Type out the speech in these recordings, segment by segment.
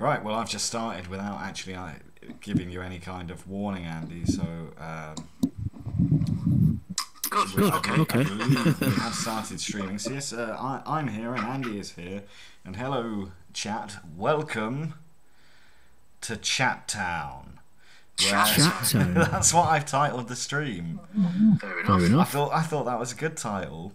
Right, well, I've just started without actually giving you any kind of warning, Andy, so Good. Okay. I believe we have started streaming. So yes, I'm here and Andy is here. And hello, chat. Welcome to Chat Town. Chat Town. That's what I've titled the stream. Fair enough. I thought that was a good title.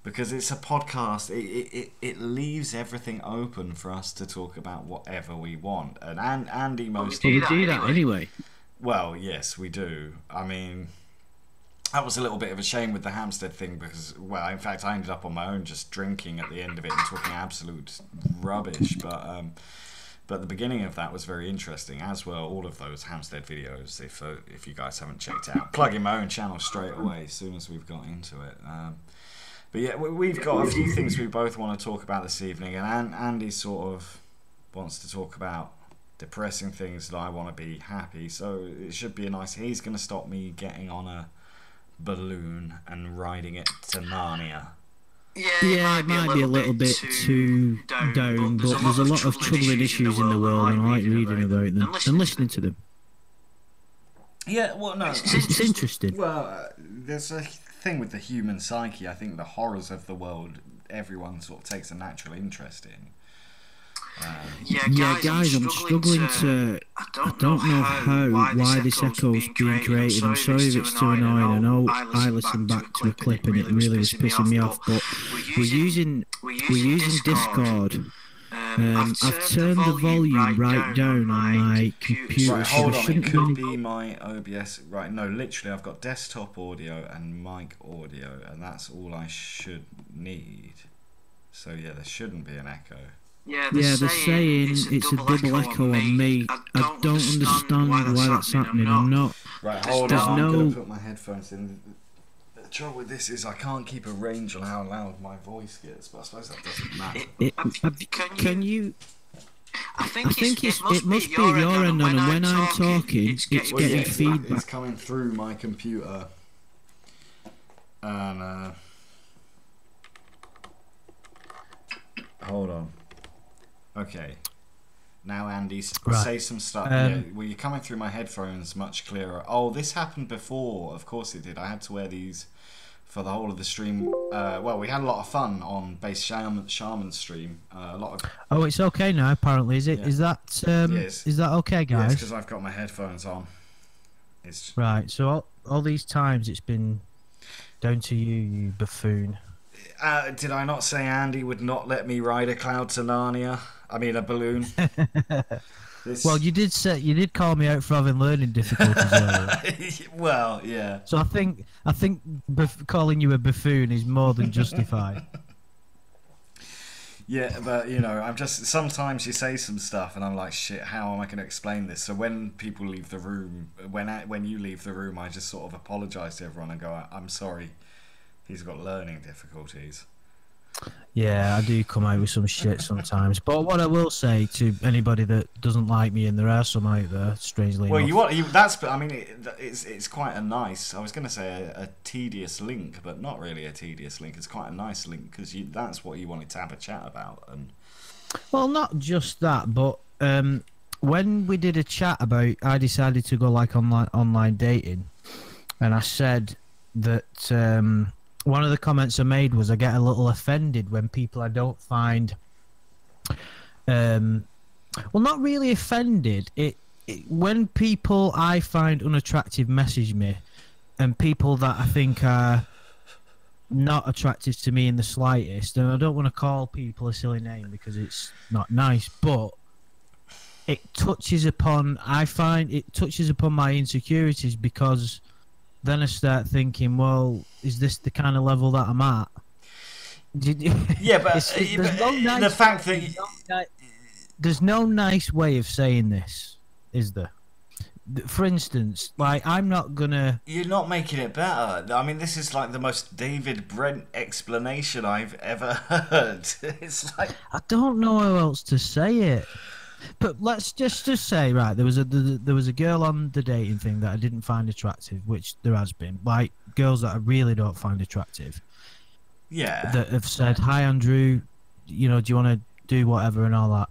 Because it's a podcast, it leaves everything open for us to talk about whatever we want. And Andy We do that anyway. Well, yes, we do. I mean, that was a little bit of a shame with the Hampstead thing because, well, in fact, I ended up on my own just drinking at the end of it and talking absolute rubbish. But the beginning of that was very interesting, as were all of those Hampstead videos. If you guys haven't checked it out, plug in my own channel straight away as soon as we've got into it. But yeah, we've got a few things we both want to talk about this evening, and Andy sort of wants to talk about depressing things that I want to be happy, so it should be a nice... He's going to stop me getting on a balloon and riding it to Narnia. Yeah, it might be a little bit too down, but there's a lot of troubling issues in the world, and I like reading about them and listening to them. Yeah, well, no. It's interesting. Well, there's a thing with the human psyche. I think the horrors of the world, everyone sort of takes a natural interest in. Yeah, guys, I'm struggling to... I don't know why this echo's being created. I'm sorry if it's too annoying. I know I listened back to a clip and it really was pissing me off, but we're using Discord. I've turned the volume right down on my computer. Right, hold on, it could be my OBS. Right, no, literally I've got desktop audio and mic audio, and that's all I should need. So yeah, there shouldn't be an echo. Yeah, they're saying it's a double echo on me. I don't understand why that's happening. I'm not... Right, hold on, I'm going to put my headphones in. The trouble with this is I can't keep a range on how loud my voice gets, but I suppose that doesn't matter. Can you... I think it must be your end on, and when I'm talking, it's getting feedback. It's coming through my computer. And, hold on. Okay. Now, Andy, say some stuff. Well, you're coming through my headphones much clearer. Oh, this happened before. Of course it did. I had to wear these for the whole of the stream. Well, we had a lot of fun on Base Shaman's stream. A lot of... Oh, it's okay now. Apparently, is it? Yeah. Is that yes. Is that okay, guys? Yes, because I've got my headphones on. It's right. So all these times it's been down to you, you buffoon. Did I not say Andy would not let me ride a cloud to Narnia? I mean, a balloon. Well, you did call me out for having learning difficulties earlier. Well, yeah. So I think calling you a buffoon is more than justified. Yeah, but you know, I'm just sometimes you say some stuff and I'm like, shit, how am I going to explain this? So when people leave the room, when you leave the room, I just sort of apologise to everyone and go, I'm sorry, he's got learning difficulties. Yeah, I do come out with some shit sometimes. But what I will say to anybody that doesn't like me, and there are some out there, strangely enough. That's. I mean, it's quite a nice. I was going to say a tedious link, but not really a tedious link. It's quite a nice link because that's what you wanted to have a chat about. And well, not just that, but when we did a chat about, I decided to go like online dating, and I said that. One of the comments I made was I get a little offended when people I don't find, well, not really offended. When people I find unattractive message me, and people that I think are not attractive to me in the slightest, and I don't want to call people a silly name because it's not nice, but it touches upon. I find it touches upon my insecurities because. Then I start thinking, well, is this the kind of level that I'm at? Yeah, but the fact that... There's no nice way of saying this, is there? For instance, like, I'm not gonna... You're not making it better. I mean, this is like the most David Brent explanation I've ever heard. It's like... I don't know how else to say it. But let's just say, right, there was a girl on the dating thing that I didn't find attractive, which there has been, like girls that I really don't find attractive. Yeah. That have said, "Hi, Andrew, you know, do you want to do whatever and all that.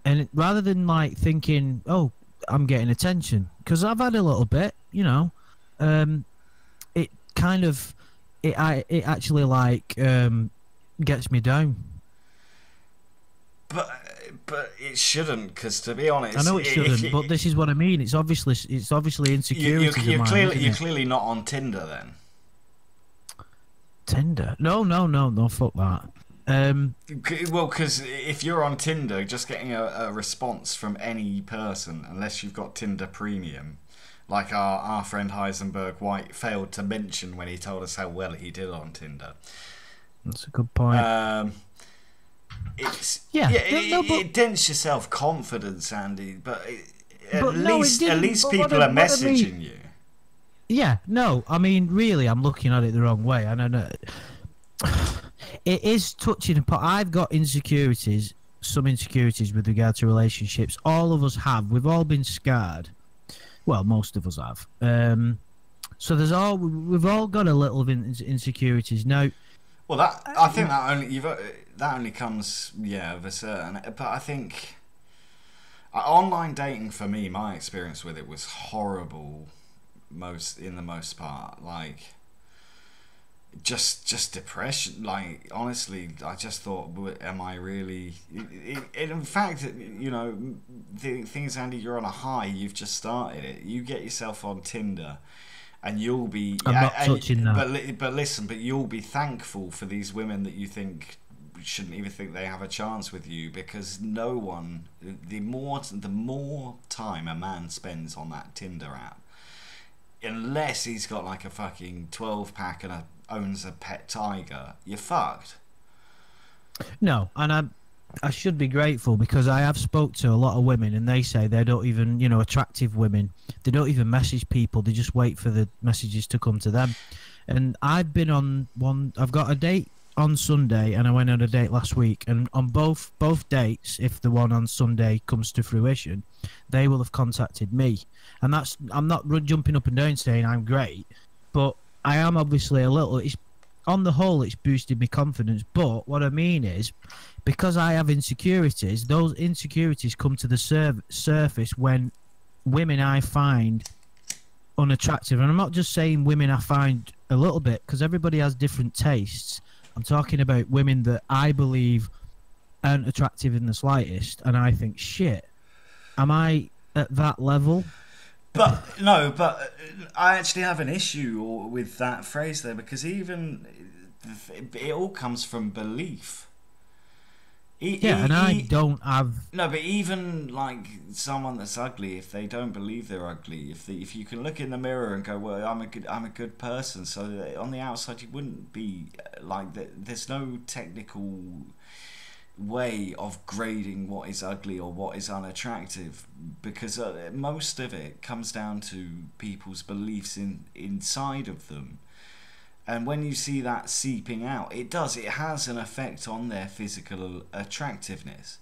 And rather than like thinking, oh, I'm getting attention, because I've had a little bit, you know, it kind of, it actually like gets me down. But it shouldn't, because to be honest, I know it shouldn't, but this is what I mean. It's obviously insecurity. You're clearly not on Tinder then. Tinder? No, fuck that. Well, because if you're on Tinder, just getting a response from any person, unless you've got Tinder Premium, like our friend Heisenberg White failed to mention when he told us how well he did on Tinder. That's a good point. It dents your self-confidence, Andy, but at least people are messaging you. Yeah, no, I mean, really, I'm looking at it the wrong way. I don't know. It is touching upon. I've got insecurities, some insecurities with regard to relationships. All of us have. We've all been scarred. Well, most of us have. So we've all got a little of insecurities now. Well, I think that only comes of a certain. But I think online dating for me, my experience with it was horrible. In the most part, like just depression. Like honestly, I just thought, am I really? In fact, you know, the thing is, Andy, you're on a high. You've just started it. You get yourself on Tinder, and you'll be. I'm not touching that. But listen, but you'll be thankful for these women that you think shouldn't even think they have a chance with you, because no one. The more time a man spends on that Tinder app, unless he's got like a fucking 12-pack and owns a pet tiger, you're fucked. No, and I should be grateful, because I have spoke to a lot of women, and they say they don't even, you know, attractive women, they don't even message people, they just wait for the messages to come to them. And I've been on one, I've got a date on Sunday, and I went on a date last week, and on both dates, if the one on Sunday comes to fruition, they will have contacted me. And that's, I'm not jumping up and down saying I'm great, but I am obviously a little. On the whole, it's boosted my confidence. But what I mean is, because I have insecurities, those insecurities come to the surface when women I find unattractive. And I'm not just saying women I find a little bit, because everybody has different tastes. I'm talking about women that I believe aren't attractive in the slightest, and I think, shit, am I at that level? But I actually have an issue with that phrase there, because even it all comes from belief. I don't have. No, but even like someone that's ugly, if they don't believe they're ugly, if you can look in the mirror and go, well, I'm a good person, so that on the outside you wouldn't be like that. There's no technical way of grading what is ugly or what is unattractive, because most of it comes down to people's beliefs inside of them. And when you see that seeping out, it has an effect on their physical attractiveness.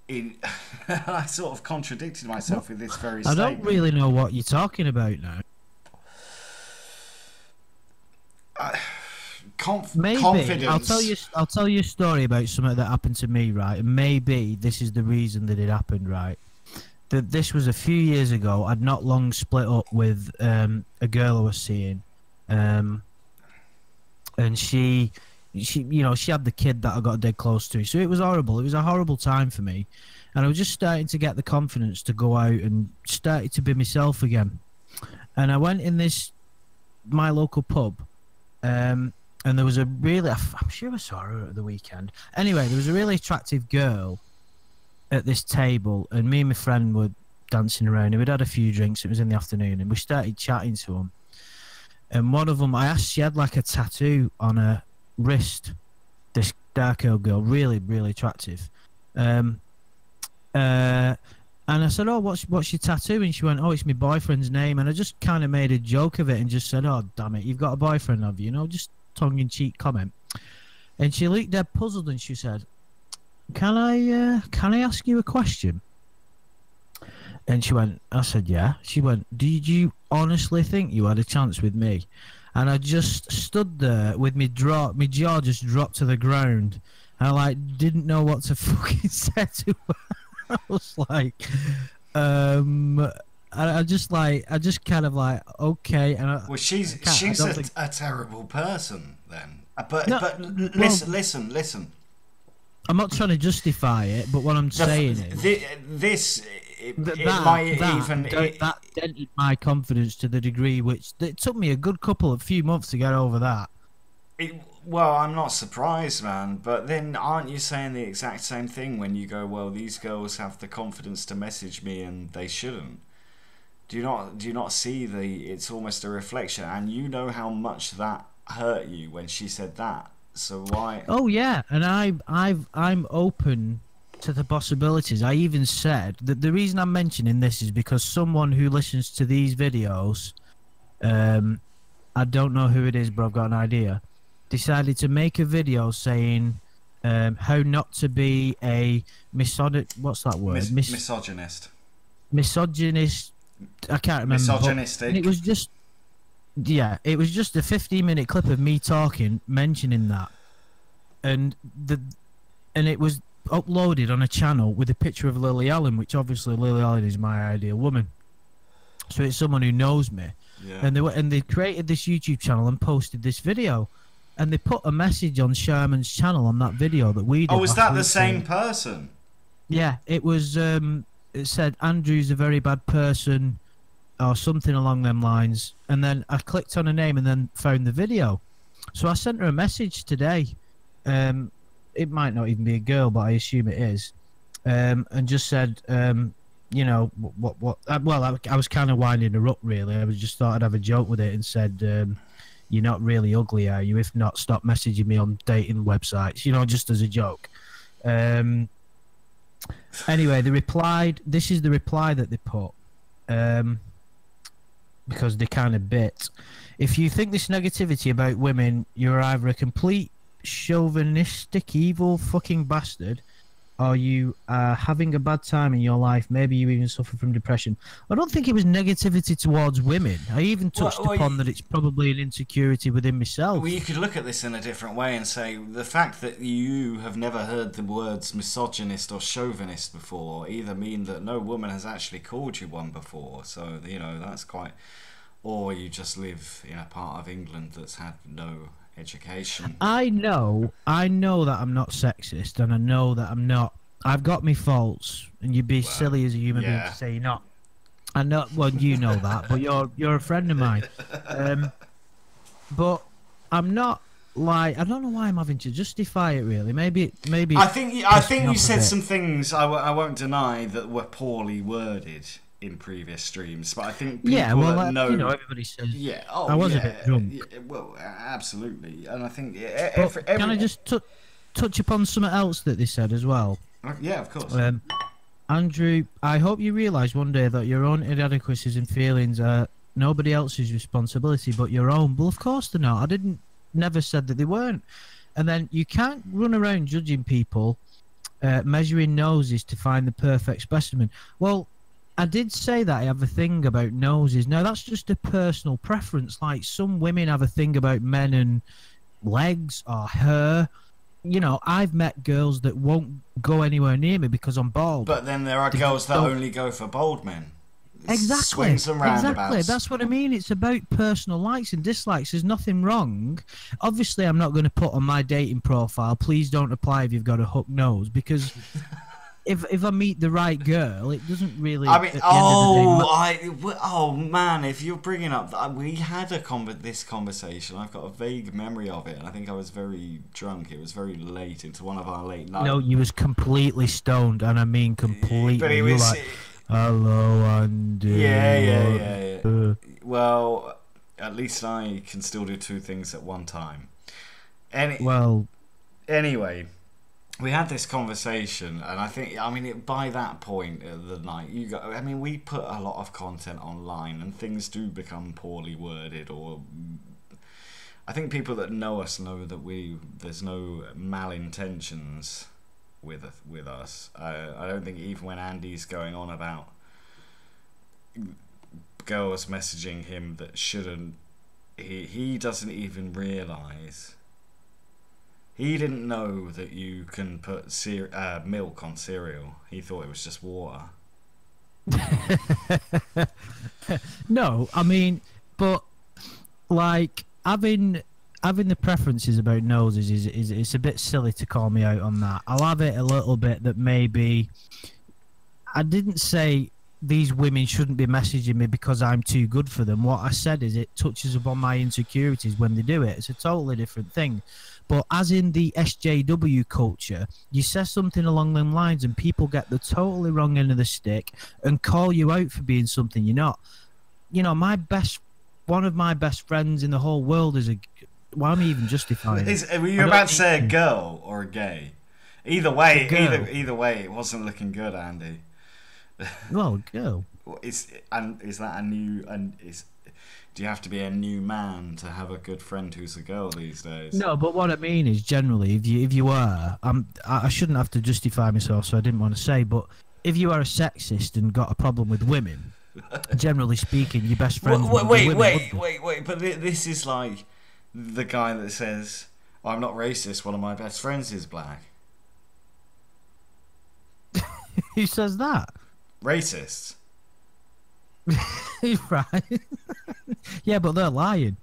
I sort of contradicted myself with this very statement. I don't really know what you're talking about now. Maybe confidence. I'll tell you a story about something that happened to me, right? And maybe this is the reason that it happened, right? That this was a few years ago. I'd not long split up with a girl I was seeing, and she you know, she had the kid that I got dead close to. So it was horrible. It was a horrible time for me, and I was just starting to get the confidence to go out and started to be myself again. And I went in my local pub, and there was a really, I'm sure I saw her at the weekend. Anyway, there was a really attractive girl at this table, and me and my friend were dancing around, and we'd had a few drinks. It was in the afternoon, and we started chatting to them. And one of them, I asked, she had like a tattoo on her wrist, this dark-haired girl, really, really attractive. And I said, oh, what's your tattoo? And she went, oh, it's my boyfriend's name. And I just kind of made a joke of it and just said, oh, damn it, you've got a boyfriend, have you? You know, just tongue-in-cheek comment. And she looked dead puzzled and she said, can I ask you a question? And she went, I said, yeah. She went, did you honestly think you had a chance with me? And I just stood there with my jaw just dropped to the ground. I like didn't know what to fucking say to her. I was like, I just kind of like, okay, and Well, she's a terrible person then. But No, but well- listen. I'm not trying to justify it, but what I'm saying is that dented my confidence to the degree which it took me a few months to get over that. Well, I'm not surprised, man. But then, aren't you saying the exact same thing when you go, "Well, these girls have the confidence to message me, and they shouldn't"? Do you not see the? It's almost a reflection, and you know how much that hurt you when she said that. So why? Oh yeah, and I'm open to the possibilities. I even said that the reason I'm mentioning this is because someone who listens to these videos, I don't know who it is, but I've got an idea, decided to make a video saying how not to be a what's that word? Misogynist. Misogynist. I can't remember. Misogynistic. And it was just, yeah, it was just a 15-minute clip of me talking, mentioning that, and it was uploaded on a channel with a picture of Lily Allen, which obviously Lily Allen is my ideal woman, so it's someone who knows me. Yeah. And they created this YouTube channel and posted this video, and they put a message on Sherman's channel on that video that we did. Oh, was that the same person? Yeah, it was. It said Andrew's a very bad person, or something along them lines. And then I clicked on her name and then found the video. So I sent her a message today. It might not even be a girl, but I assume it is. And just said, you know, what? Well, I was kind of winding her up, really. I was just thought I'd have a joke with it and said, "You're not really ugly, are you? If not, stop messaging me on dating websites." You know, just as a joke. Anyway, they replied. This is the reply that they put, because they kind of bit. If you think this negativity about women, you're either a complete chauvinistic, evil fucking bastard, or you are having a bad time in your life. Maybe you even suffer from depression. I don't think it was negativity towards women. I even touched upon that it's probably an insecurity within myself. Well, you could look at this in a different way and say the fact that you have never heard the words misogynist or chauvinist before either mean that no woman has actually called you one before. So, you know, that's quite... Or you just live in a part of England that's had no education. I know that I'm not sexist, and I know that I'm not. I've got me faults, and you'd be silly as a human being to say you're not. I know. Well, you know that, but you're a friend of mine. But I'm not like, I don't know why I'm having to justify it. Really, maybe. I think you said some things I won't deny that were poorly worded in previous streams, but I think people that know, you know, everybody says. Yeah, I was a bit drunk. Yeah, well, absolutely, and I think can I just touch upon something else that they said as well? Yeah, of course. Andrew, I hope you realise one day that your own inadequacies and feelings are nobody else's responsibility but your own. Well, of course they're not. Never said that they weren't. And then you can't run around judging people, measuring noses to find the perfect specimen. Well, I did say that I have a thing about noses. Now, that's just a personal preference. Like, some women have a thing about men and legs or hair. You know, I've met girls that won't go anywhere near me because I'm bald. But then there are girls that only go for bald men. Exactly. Swings and roundabouts. Exactly. That's what I mean. It's about personal likes and dislikes. There's nothing wrong. Obviously, I'm not going to put on my dating profile, please don't apply if you've got a hook nose, because... If I meet the right girl, it doesn't really. I mean, man, if you're bringing up that, we had this conversation. I've got a vague memory of it, and I think I was very drunk. It was very late into one of our late nights. No, you was completely stoned, and I mean completely. But it was like, hello, Andy. Yeah. Well, at least I can still do two things at one time. Anyway. We had this conversation, and I think, by that point of the night, we put a lot of content online, and things do become poorly worded, or I think people that know us know that there's no malintentions with us. I don't think even when Andy's going on about girls messaging him that shouldn't, he doesn't even realise He didn't know that you can put milk on cereal. He thought it was just water. No, I mean, but like having the preferences about noses is it's a bit silly to call me out on that. I'll have it a little bit that maybe I didn't say these women shouldn't be messaging me because I'm too good for them. What I said is it touches upon my insecurities when they do it. It's a totally different thing. But as in the SJW culture, you say something along them lines and people get the totally wrong end of the stick and call you out for being something you're not. You know, one of my best friends in the whole world is a... Why am I even justifying it? Were you about to say a girl or a gay? Either way, it wasn't looking good, Andy. Well, girl. Is that a new... Do you have to be a new man to have a good friend who's a girl these days? No, but what I mean is generally, if you are, I shouldn't have to justify myself, so I didn't want to say, but if you are a sexist and got a problem with women, generally speaking, your best friends. Wait! But this is like the guy that says, "I'm not racist. One of my best friends is black." Who says that? Racists. Right. Yeah, but they're lying.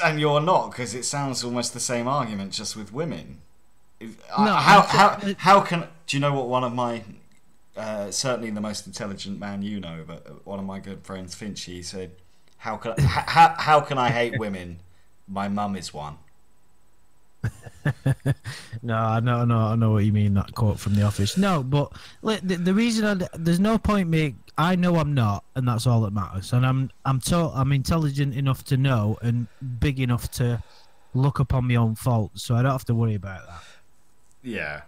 And you're not, because it sounds almost the same argument, just with women. No, how can... Do you know what one of my... certainly the most intelligent man you know, but one of my good friends, Finchy, said, how can I hate women? My mum is one. No, I know what you mean, that quote from The Office. No, but the reason there's no point me. I know I'm not, and that's all that matters. And I'm intelligent enough to know and big enough to look upon my own faults, so I don't have to worry about that. Yeah.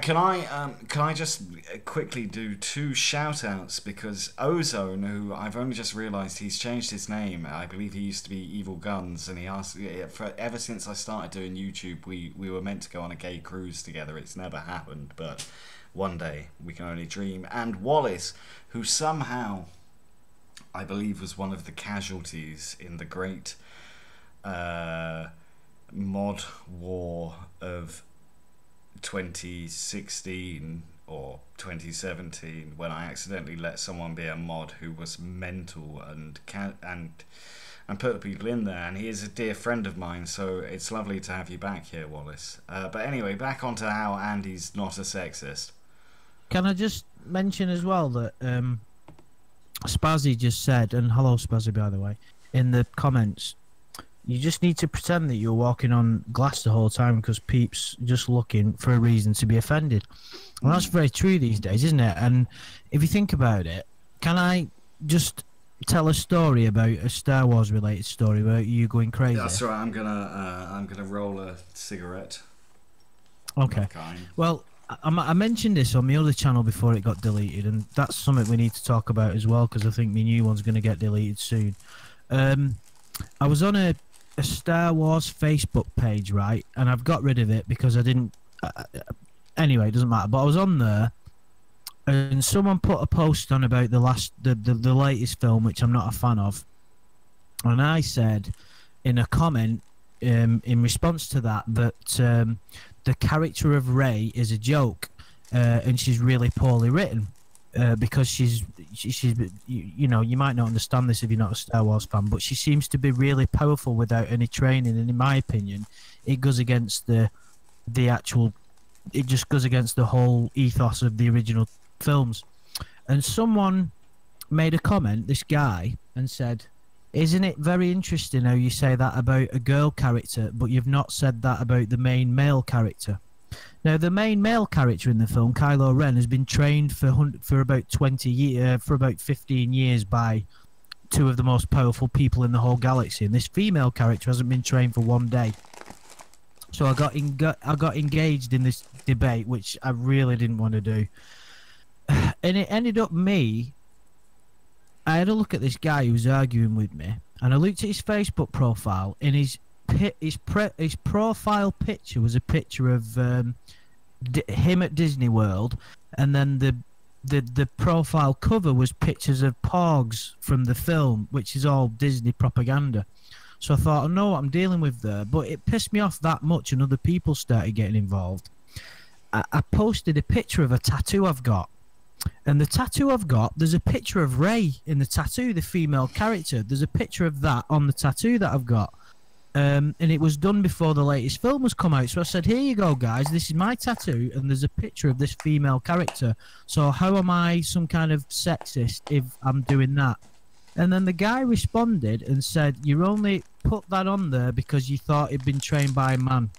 Can I just quickly do 2 shout-outs, because Ozone, who I've only just realised he's changed his name. I believe he used to be Evil Guns, and he asked, ever since I started doing YouTube, we were meant to go on a gay cruise together. It's never happened, but one day we can only dream. And Wallace, who somehow, I believe, was one of the casualties in the great mod war of 2016 or 2017, when I accidentally let someone be a mod who was mental and put people in there, and he is a dear friend of mine, so it's lovely to have you back here, Wallace. But anyway, back onto how Andy's not a sexist. Can I just mention as well that Spazzy just said, and hello Spazzy by the way, in the comments, you just need to pretend that you're walking on glass the whole time because Peep's just looking for a reason to be offended. Well, that's very true these days, isn't it? And if you think about it, can I just tell a story about a Star Wars related story about you going crazy? That's right. I'm gonna roll a cigarette. Okay. Well, I mentioned this on my other channel before it got deleted, and that's something we need to talk about as well because I think my new one's going to get deleted soon. I was on a Star Wars Facebook page, right, and I've got rid of it because I didn't anyway, it doesn't matter, but I was on there and someone put a post on about the latest film, which I'm not a fan of, and I said in a comment in response to that the character of Rey is a joke and she's really poorly written. Because she's you know, you might not understand this if you're not a Star Wars fan, but she seems to be really powerful without any training, and in my opinion it goes against the actual, it just goes against the whole ethos of the original films. And someone made a comment, this guy, and said, isn't it very interesting how you say that about a girl character but you've not said that about the main male character? Now, the main male character in the film, Kylo Ren, has been trained for about 20 years, for about 15 years by 2 of the most powerful people in the whole galaxy, and this female character hasn't been trained for 1 day. So I got engaged in this debate, which I really didn't want to do, and it ended up I had a look at this guy who was arguing with me, and I looked at his Facebook profile, and his profile picture was a picture of him at Disney World, and then the profile cover was pictures of Porgs from the film, which is all Disney propaganda. So I thought, I know what I'm dealing with there. But it pissed me off that much, and other people started getting involved. I posted a picture of a tattoo I've got. And the tattoo I've got, there's a picture of Rey in the tattoo, the female character. There's a picture of that on the tattoo that I've got. And it was done before the latest film was come out. So I said, here you go, guys. This is my tattoo, and there's a picture of this female character. So how am I some kind of sexist if I'm doing that? And then the guy responded and said, you only put that on there because you thought it'd been trained by a man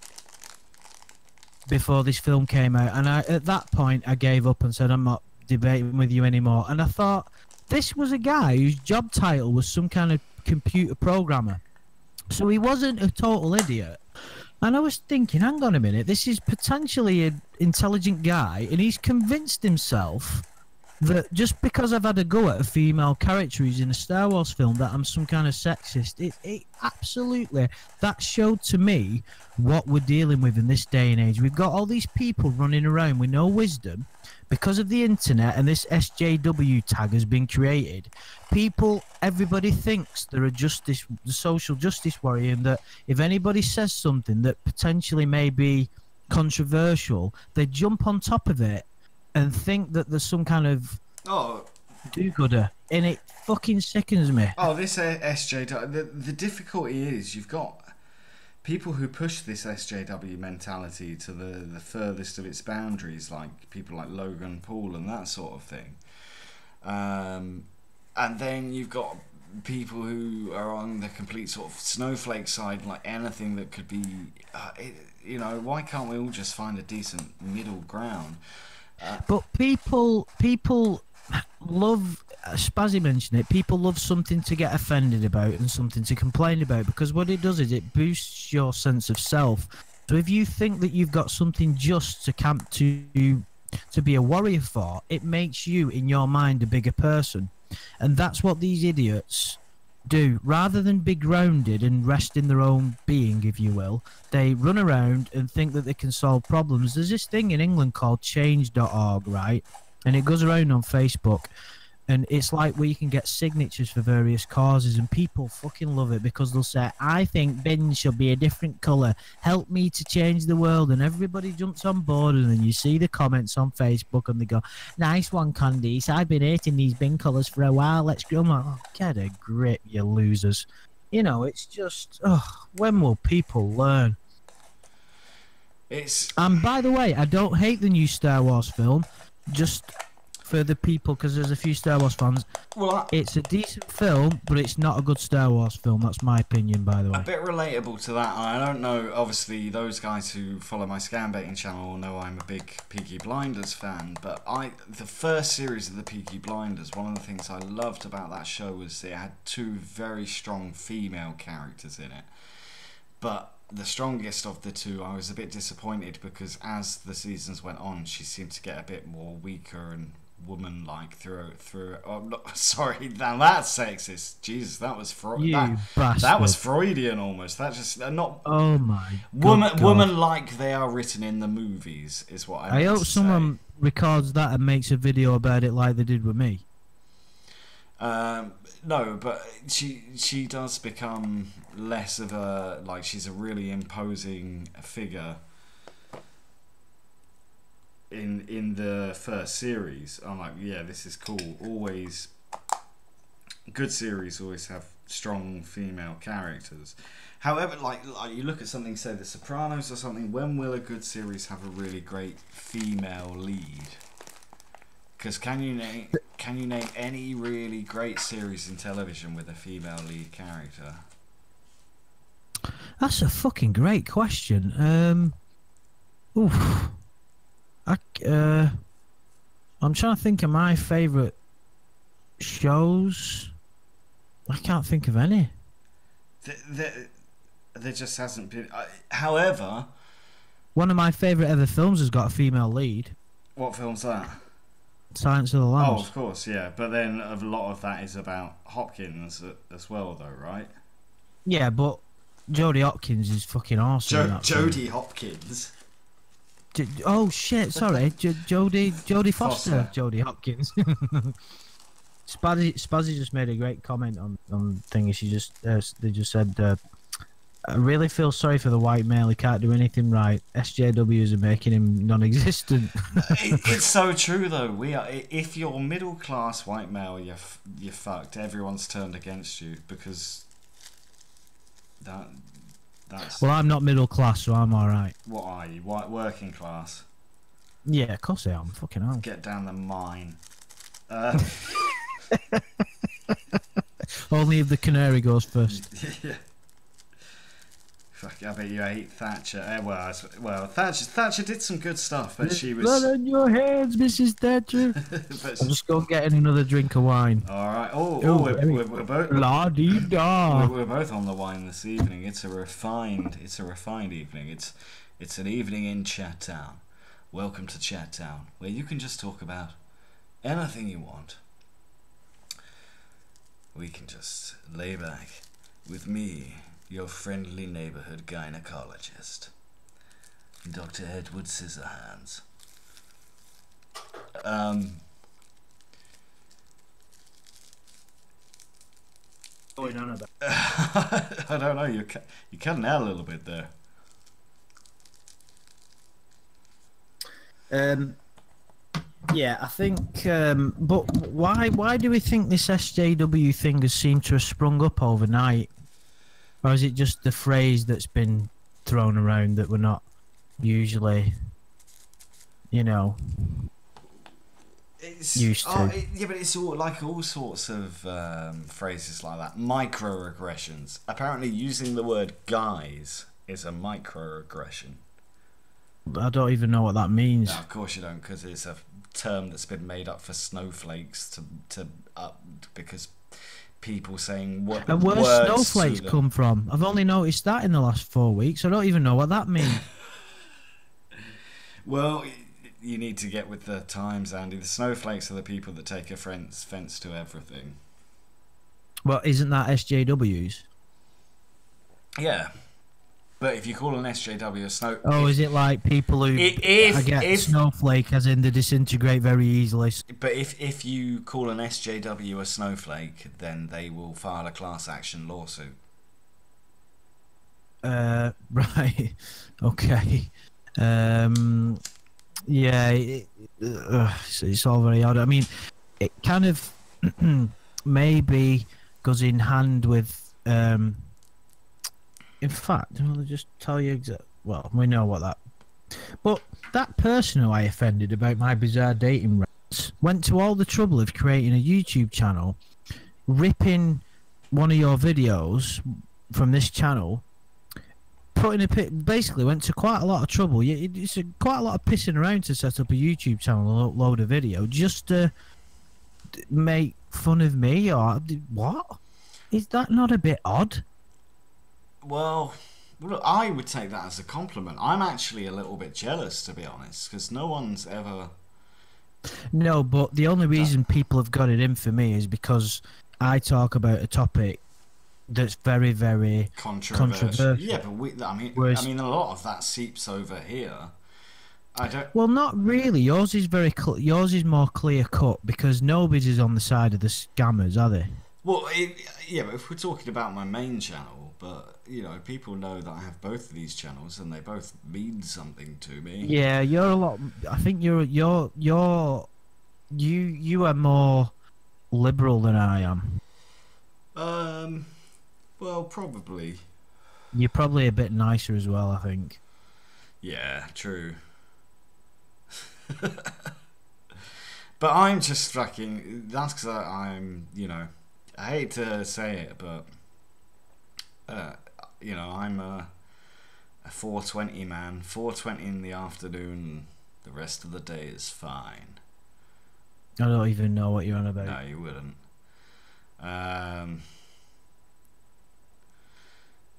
before this film came out. And at that point, I gave up and said, I'm not debating with you anymore. And I thought, this was a guy whose job title was some kind of computer programmer. So he wasn't a total idiot. And I was thinking, hang on a minute, this is potentially an intelligent guy, and he's convinced himself that just because I've had a go at a female character who's in a Star Wars film that I'm some kind of sexist. It absolutely, that showed to me what we're dealing with in this day and age. We've got all these people running around with no wisdom because of the internet, and this SJW tag has been created. Everybody thinks they're the social justice warrior, and that if anybody says something that potentially may be controversial, they jump on top of it and think that there's some kind of do-gooder, and it fucking sickens me. Oh, this SJW, the difficulty is you've got people who push this SJW mentality to the furthest of its boundaries, like people like Logan Paul and that sort of thing. And then you've got people who are on the complete sort of snowflake side, like anything that could be, why can't we all just find a decent middle ground? But people love, Spazzy mentioned it, people love something to get offended about and something to complain about, because what it does is it boosts your sense of self. So if you think that you've got something just to camp to be a warrior for, it makes you, in your mind, a bigger person. And that's what these idiots do. Rather than be grounded and rest in their own being, if you will, they run around and think that they can solve problems. There's this thing in England called change.org, right? And it goes around on Facebook, and it's like where you can get signatures for various causes, and people fucking love it because they'll say, I think bins should be a different colour, help me to change the world, and everybody jumps on board. And then you see the comments on Facebook and they go, nice one, Candice, I've been hating these bin colours for a while, let's go. I'm like, oh, get a grip, you losers. You know, it's just, when will people learn? And by the way, I don't hate the new Star Wars film, just for the people, because there's a few Star Wars fans. Well, it's a decent film, but it's not a good Star Wars film. That's my opinion, by the way. A bit relatable to that. I don't know, obviously, those guys who follow my scam baiting channel will know I'm a big Peaky Blinders fan, but the first series of the Peaky Blinders, one of the things I loved about that show was it had two very strong female characters in it. But the strongest of the two, I was a bit disappointed because as the seasons went on, she seemed to get a bit more weaker and woman-like through. Oh, no, sorry, now that's sexist. Jesus, that was that was Freudian almost. That just not. Oh my. Woman-like they are written in the movies is what I hope someone records that and makes a video about it like they did with me. No, but she does become less of a, like, she's a really imposing figure in the first series. I'm like, yeah, this is cool. Always good series always have strong female characters. However, like you look at something, say The Sopranos or something, when will a good series have a really great female lead? Because can you name any really great series in television with a female lead character? That's a fucking great question. I'm trying to think of my favourite shows. I can't think of any. There just hasn't been. However, one of my favourite ever films has got a female lead. What film's that? Silence of the Lambs. Oh, of course, yeah. But then a lot of that is about Hopkins as well, though, right? Yeah, but Jodie Hopkins is fucking awesome. Jodie Hopkins. Oh shit! Sorry, Jodie Foster. Jodie Hopkins. Spazzy just made a great comment on thingy. She just they just said, I really feel sorry for the white male. He can't do anything right. SJWs are making him non-existent. It's so true though. We are. If you're middle class white male, you're fucked. Everyone's turned against you because that's. Well, I'm not middle class, so I'm all right. What are you? White working class? Yeah, of course I am. Fucking hell. Get down the mine. Only if the canary goes first. Yeah. Fuck, I bet you hate Thatcher. Well, Thatcher did some good stuff, but she was. Blood on your hands, Mrs. Thatcher. I'm just going getting another drink of wine. All right. We're both. La dee da. We're both on the wine this evening. It's a refined evening. It's an evening in Chat Town. Welcome to Chat Town, where you can just talk about anything you want. We can just lay back with me, your friendly neighborhood gynecologist, Dr. Edward Scissorhands. Going on about? I don't know. You're cutting out a little bit there. Yeah, I think. But why do we think this SJW thing has seemed to have sprung up overnight? Or is it just the phrase that's been thrown around that we're not usually, used to? Yeah, but it's all sorts of phrases like that. Microaggressions. Apparently, using the word "guys" is a microaggression. I don't even know what that means. No, of course you don't, because it's a term that's been made up for snowflakes because people saying what. And where snowflakes come from? I've only noticed that in the last 4 weeks. I don't even know what that means. Well, you need to get with the times, Andy. The snowflakes are the people that take offence to everything. Well, isn't that SJWs? Yeah. But if you call an SJW a snow... Oh, is it like people who get snowflake as in they disintegrate very easily? But if you call an SJW a snowflake, then they will file a class action lawsuit. Right. Okay. Yeah, it's all very odd. I mean, it kind of maybe goes in hand with... In fact, I'll just tell you well, we know what that. But that person who I offended about my bizarre dating rants went to all the trouble of creating a YouTube channel, ripping one of your videos from this channel, basically went to quite a lot of trouble. It's quite a lot of pissing around to set up a YouTube channel and upload a video just to make fun of me. Or what? Is that not a bit odd? Well, look, I would take that as a compliment. I'm actually a little bit jealous, to be honest, because no one's ever... No, but the only reason people have got it in for me is because I talk about a topic that's very, very controversial. Yeah, but I mean, a lot of that seeps over here. I don't... Well, not really. Yours is yours is more clear cut because nobody's on the side of the scammers, are they? Well, yeah, but if we're talking about my main channel, but people know that I have both of these channels and they both mean something to me. Yeah, you're a lot. I think you are more liberal than I am. Well, probably. You're probably a bit nicer as well, I think. Yeah, true. But I'm just fucking... That's because I'm, I hate to say it, but... I'm a 4:20 man. 4:20 in the afternoon, the rest of the day is fine. I don't even know what you're on about. No, you wouldn't.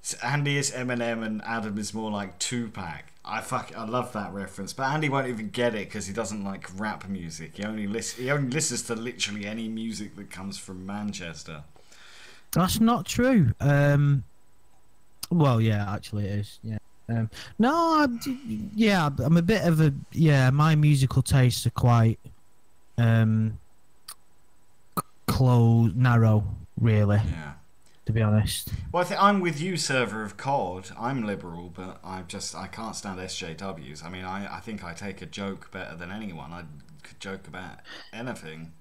So Andy is Eminem and Adam is more like Tupac. I love that reference, but Andy won't even get it because he doesn't like rap music. He only listens to literally any music that comes from Manchester. That's not true. Well, yeah, actually it is. Yeah. No, I'm a bit of a my musical tastes are quite narrow, really. Yeah. To be honest. Well, I'm with you, server of COD. I'm liberal, but I can't stand SJWs. I mean, I think I take a joke better than anyone. I could joke about anything.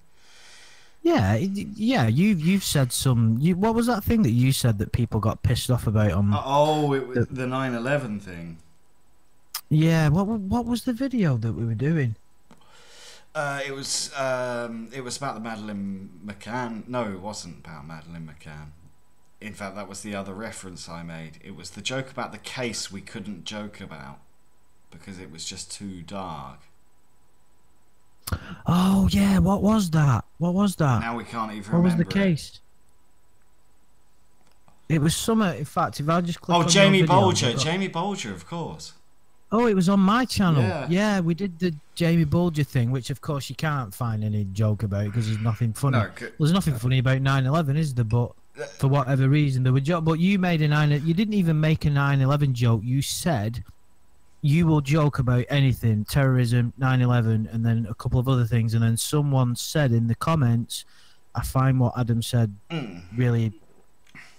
Yeah. You've said some. What was that thing that you said that people got pissed off about on? It was the 9/11 thing. Yeah. What was the video that we were doing? It was about the Madeleine McCann. No, it wasn't about Madeleine McCann. In fact, that was the other reference I made. It was the joke about the case we couldn't joke about because it was just too dark. Oh yeah, what was that? Now we can't even remember. What was the case? It was summer. In fact, if I just click on Jamie your video, Bulger. Jamie Bulger, of course. Oh, it was on my channel. Yeah. Yeah, we did the Jamie Bulger thing, which of course you can't find any joke about because there's nothing funny. There's nothing funny about 9/11, is there? But for whatever reason, there were jokes. But you made you didn't even make a 9/11 joke. You said you will joke about anything, terrorism, 9/11, and then a couple of other things. And then someone said in the comments, I find what Adam said really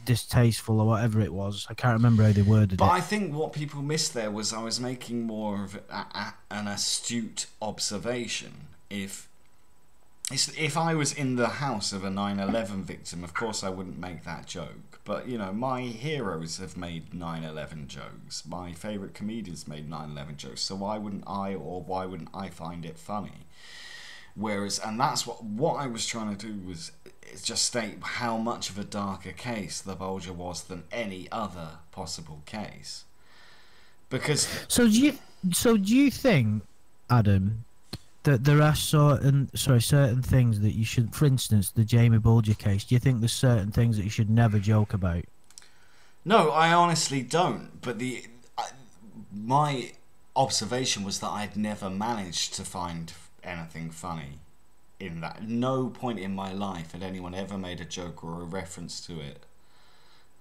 distasteful or whatever it was. I can't remember how they worded it. But I think what people missed there was I was making more of an astute observation. If I was in the house of a 9/11 victim, of course I wouldn't make that joke. But, you know, my heroes have made 9/11 jokes. My favourite comedians made 9/11 jokes. So why wouldn't I find it funny? Whereas, and that's what I was trying to do was just state how much of a darker case the Bulger was than any other possible case. Because... So do you think, Adam, that there are certain things that you should, for instance, the Jamie Bulger case, do you think there's certain things that you should never joke about? No, I honestly don't. But my observation was that I'd never managed to find anything funny in that. No point in my life had anyone ever made a joke or a reference to it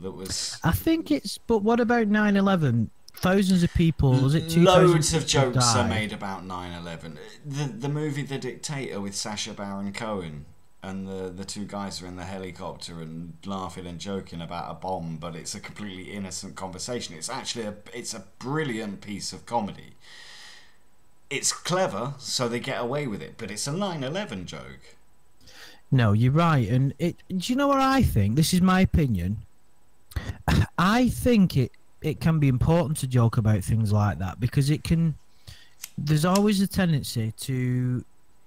that was... I think it's... But what about 9/11? Thousands of people, was it 2,000? Loads of jokes are made about 9/11. The movie The Dictator with Sacha Baron Cohen, and the two guys are in the helicopter and laughing and joking about a bomb, but it's a completely innocent conversation. It's actually it's a brilliant piece of comedy. It's clever, so they get away with it, but it's a 9/11 joke. No, you're right, and do you know what I think? This is my opinion. I think it can be important to joke about things like that because there's always a tendency to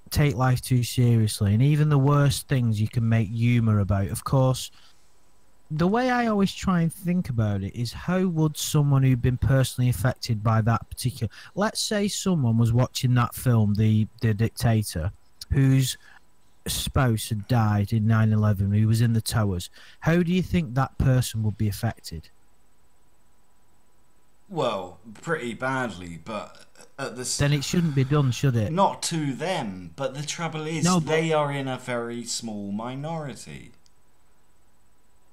take life too seriously, and even the worst things you can make humour about. Of course, the way I always try and think about it is how would someone who'd been personally affected by that particular... Let's say someone was watching that film, The Dictator, whose spouse had died in 9/11, who was in the towers. How do you think that person would be affected? Well, pretty badly, but at the then it shouldn't be done, should it? Not to them, but the trouble is they are in a very small minority.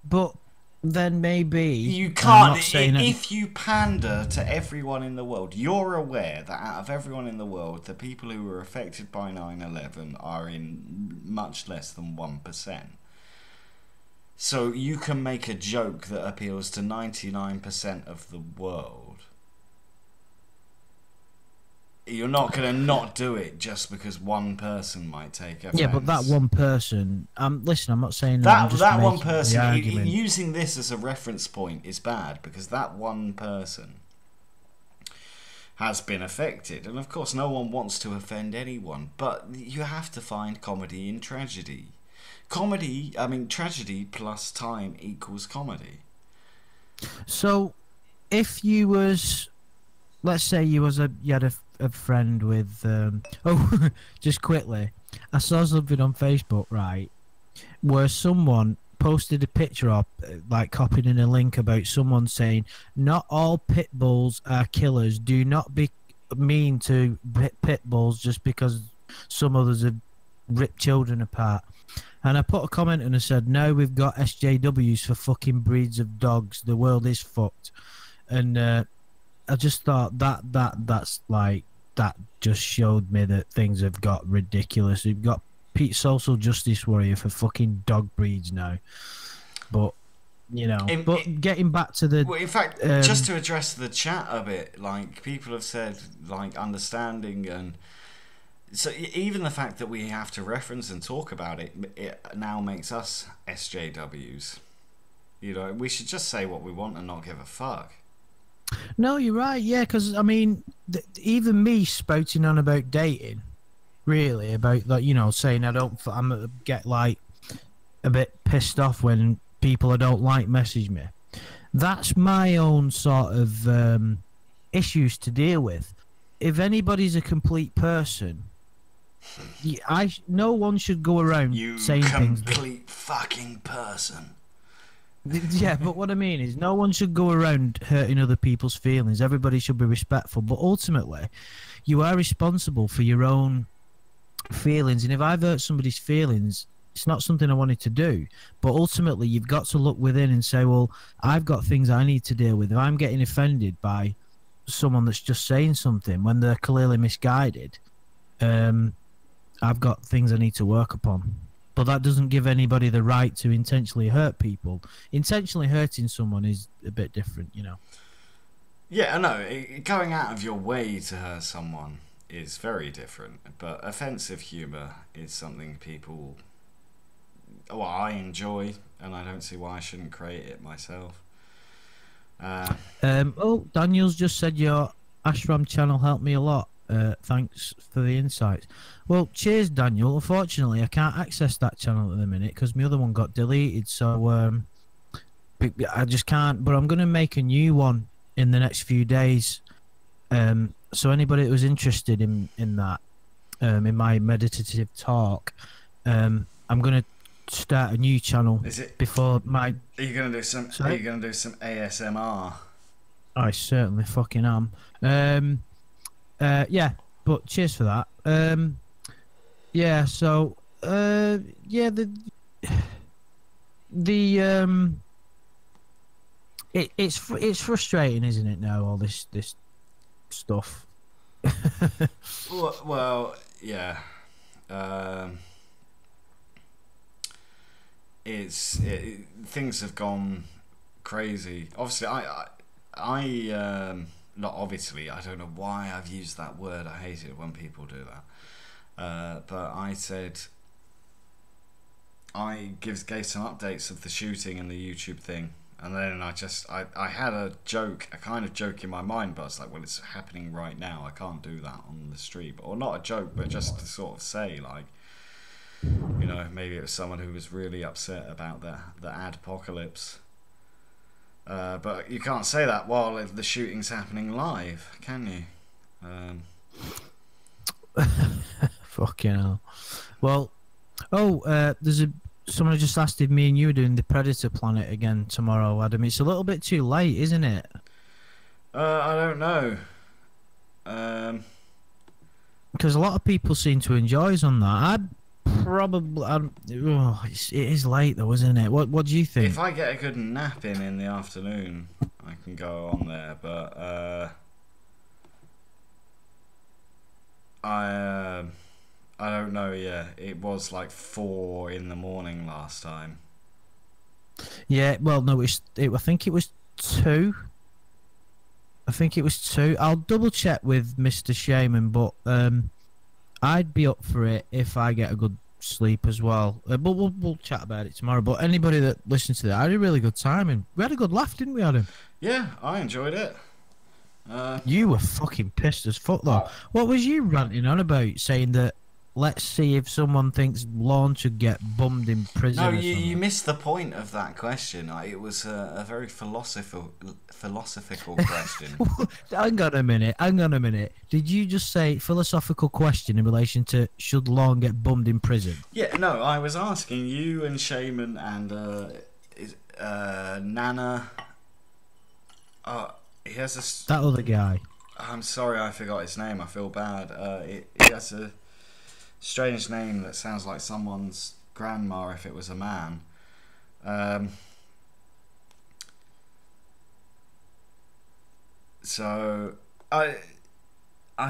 But then maybe you can't. If you pander to everyone in the world, you're aware that out of everyone in the world, the people who were affected by 9/11 are in much less than 1%. So you can make a joke that appeals to 99% of the world. You're not going to not do it just because one person might take offense. Yeah, but that one person... listen, I'm not saying that one person... Using this as a reference point is bad because that one person has been affected. And of course, no one wants to offend anyone. But you have to find comedy in tragedy. Tragedy plus time equals comedy. So, if you was... Let's say you had a friend with just quickly, I saw something on Facebook, right, where someone posted a picture up, like copying in a link about someone saying, not all pit bulls are killers, do not be mean to pit bulls just because some others have ripped children apart. And I put a comment and I said, now we've got SJWs for fucking breeds of dogs, the world is fucked. And I just thought that just showed me that things have got ridiculous. We've got social justice warrior for fucking dog breeds now. But getting back to the... Well, in fact, just to address the chat a bit, like, people have said, like, understanding, and so even the fact that we have to reference and talk about it, it now makes us SJWs. You know, we should just say what we want and not give a fuck. No, you're right, yeah, because, I mean, even me spouting on about dating, really, about, like, you know, saying I'm get, like, a bit pissed off when people I don't like message me. That's my own sort of issues to deal with. If anybody's a complete person, no one should go around saying things. You complete fucking person. Yeah, but what I mean is, no one should go around hurting other people's feelings. Everybody should be respectful. But ultimately, you are responsible for your own feelings. And if I've hurt somebody's feelings, it's not something I wanted to do. But ultimately, you've got to look within and say, well, I've got things I need to deal with. If I'm getting offended by someone that's just saying something when they're clearly misguided, I've got things I need to work upon. But that doesn't give anybody the right to intentionally hurt people. Intentionally hurting someone is a bit different, you know. Yeah, I know. Going out of your way to hurt someone is very different. But offensive humour is something people... Well, I enjoy, and I don't see why I shouldn't create it myself. Daniel's just said your Ashram channel helped me a lot. Thanks for the insights. Well, cheers, Daniel. Unfortunately, I can't access that channel at the minute because my other one got deleted, so I just can't. But I'm going to make a new one in the next few days. So anybody that was interested in that, in my meditative talk, I'm going to start a new channel. Is it before my? Are you going to do some? Sorry? Are you going to do some ASMR? I certainly fucking am. Yeah, but cheers for that. Yeah, so yeah, it's frustrating, isn't it? Now all this stuff. well, yeah. Things have gone crazy. Obviously, not obviously, I don't know why I've used that word. I hate it when people do that. But I said I gave some updates of the shooting and the YouTube thing, and then I had a kind of joke in my mind, but I was like, well, it's happening right now. I can't do that on the street, or not a joke, but just to sort of say, like, you know, maybe it was someone who was really upset about the adpocalypse. But you can't say that while the shooting's happening live, can you? Fucking hell. Well, there's someone just asked if me and you are doing the Predator Planet again tomorrow, Adam. It's a little bit too late, isn't it? I don't know. Because a lot of people seem to enjoy us on that. It is late though, isn't it? What do you think? If I get a good nap in the afternoon, I can go on there. But I don't know. Yeah, it was like 4 a.m. last time. Yeah, well, no, I think it was 2. I think it was 2. I'll double check with Mr. Shaman, but I'd be up for it if I get a good sleep as well. But we'll chat about it tomorrow. But anybody that listens to that, I had a really good time, and we had a good laugh, didn't we, Adam? Yeah, I enjoyed it. You were fucking pissed as fuck, though. What was you ranting on about, saying that let's see if someone thinks Lorne should get bummed in prison? No, or you missed the point of that question. It was a very philosophical question. Hang on a minute. Did you just say philosophical question in relation to should Lorne get bummed in prison? Yeah, no, I was asking you and Shaman and Nana. He has that other guy. I'm sorry, I forgot his name. I feel bad. He has a strange name that sounds like someone's grandma if it was a man. So I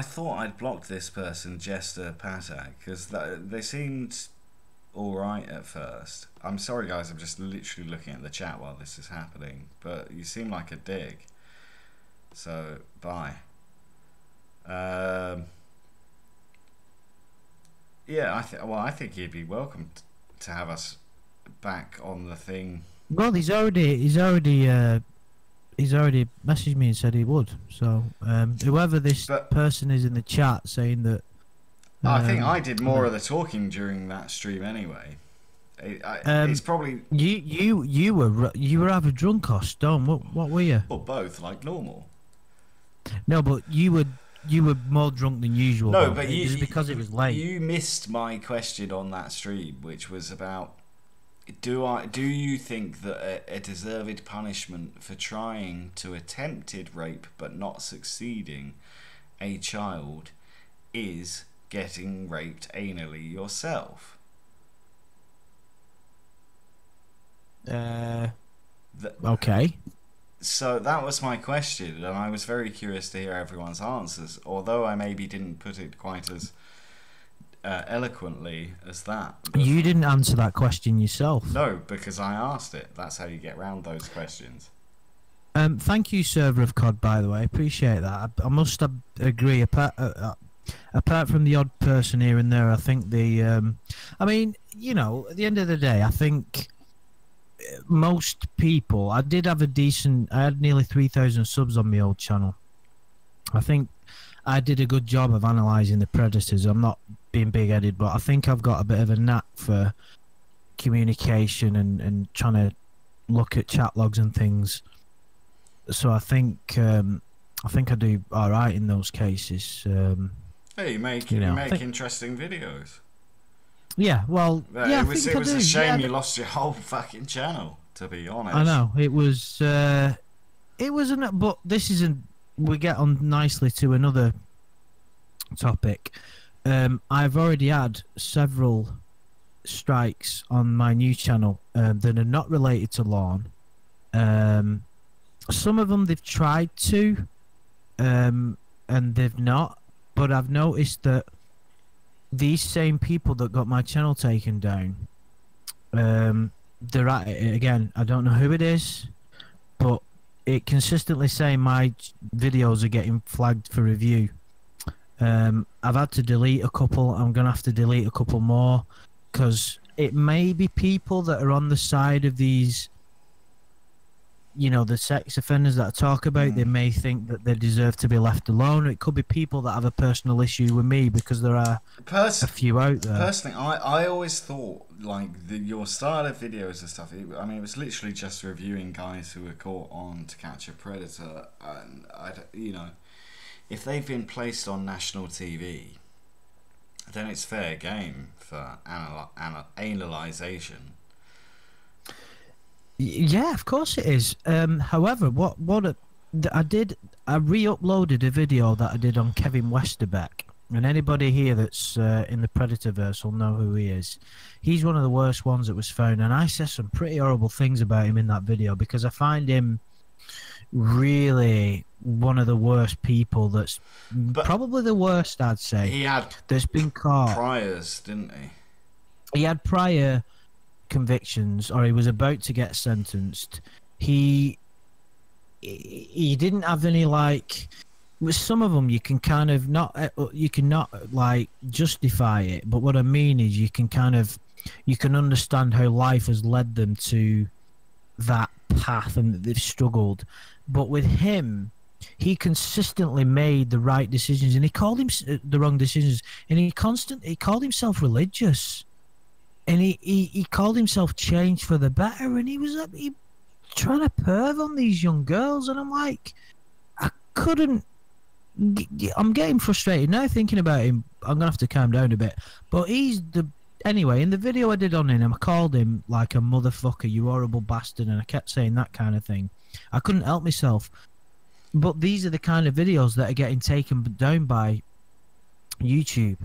thought I'd blocked this person, Jester Patak, because they seemed all right at first. I'm sorry, guys. I'm just literally looking at the chat while this is happening. But you seem like a dick. So bye. Yeah, I think he'd be welcome to have us back on the thing. Well, he's already messaged me and said he would. So whoever this person is in the chat saying that. I think I did more of the talking during that stream anyway. It's probably you were either drunk or stoned. What were you? Or both, like normal. No, but you were more drunk than usual. No, but because it was late. You missed my question on that stream, which was about do you think that a deserved punishment for trying to attempted rape but not succeeding a child is getting raped anally yourself? Okay. So that was my question, and I was very curious to hear everyone's answers, although I maybe didn't put it quite as eloquently as that. You didn't answer that question yourself. No, because I asked it. That's how you get around those questions. Thank you, server of COD, by the way. Appreciate that. I must agree. Apart from the odd person here and there, I think I mean, you know, at the end of the day, I think most people. I had nearly 3,000 subs on my old channel. I think I did a good job of analysing the predators. I'm not being big-headed, but I think I've got a bit of a knack for communication and trying to look at chat logs and things. So I think I do all right in those cases. Hey, you make interesting videos. Yeah, well, it was a shame you lost your whole fucking channel, to be honest. I know it was. But this isn't. We get on nicely to another topic. I've already had several strikes on my new channel that are not related to lawn. Some of them they've tried to, and they've not. But I've noticed that these same people that got my channel taken down, they're at it again. I don't know who it is, but it consistently saying my videos are getting flagged for review. I've had to delete a couple. I'm gonna have to delete a couple more because it may be people that are on the side of these, you know, the sex offenders that I talk about. They may think that they deserve to be left alone. It could be people that have a personal issue with me because there are a few out there. Personally, I always thought like your style of videos and stuff. I mean, it was literally just reviewing guys who were caught on To Catch a Predator, and you know, if they've been placed on national TV, then it's fair game for analysation. Yeah, of course it is. However, I re-uploaded a video that I did on Kevin Westerbeck, and anybody here that's in the Predatorverse will know who he is. He's one of the worst ones that was found, and I said some pretty horrible things about him in that video because I find him really one of the worst people. That's probably the worst, I'd say. He had that's been caught. Priors, didn't he? He had prior convictions, or he was about to get sentenced. He didn't have any, like, with some of them you can kind of not like justify it, but what I mean is you can understand how life has led them to that path and that they've struggled. But with him, he consistently made the right decisions, and he called him the wrong decisions, and he called himself religious. And he called himself changed for the better, and he was trying to perv on these young girls, and I'm like, I'm getting frustrated now thinking about him. I'm gonna have to calm down a bit. But anyway, in the video I did on him, I called him like a motherfucker, you horrible bastard, and I kept saying that kind of thing. I couldn't help myself. But these are the kind of videos that are getting taken down by YouTube.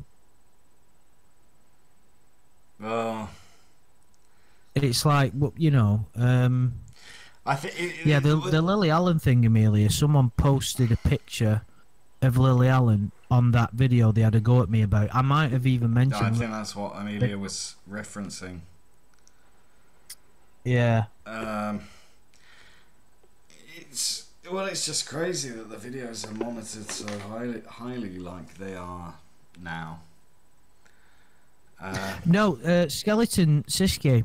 Well, it's like, you know, I think the Lily Allen thing, Amelia. Someone posted a picture of Lily Allen on that video they had a go at me about. I might have even mentioned. I think that's what Amelia was referencing. Yeah. It's just crazy that the videos are monitored so highly like they are now. No, Skeleton Siski.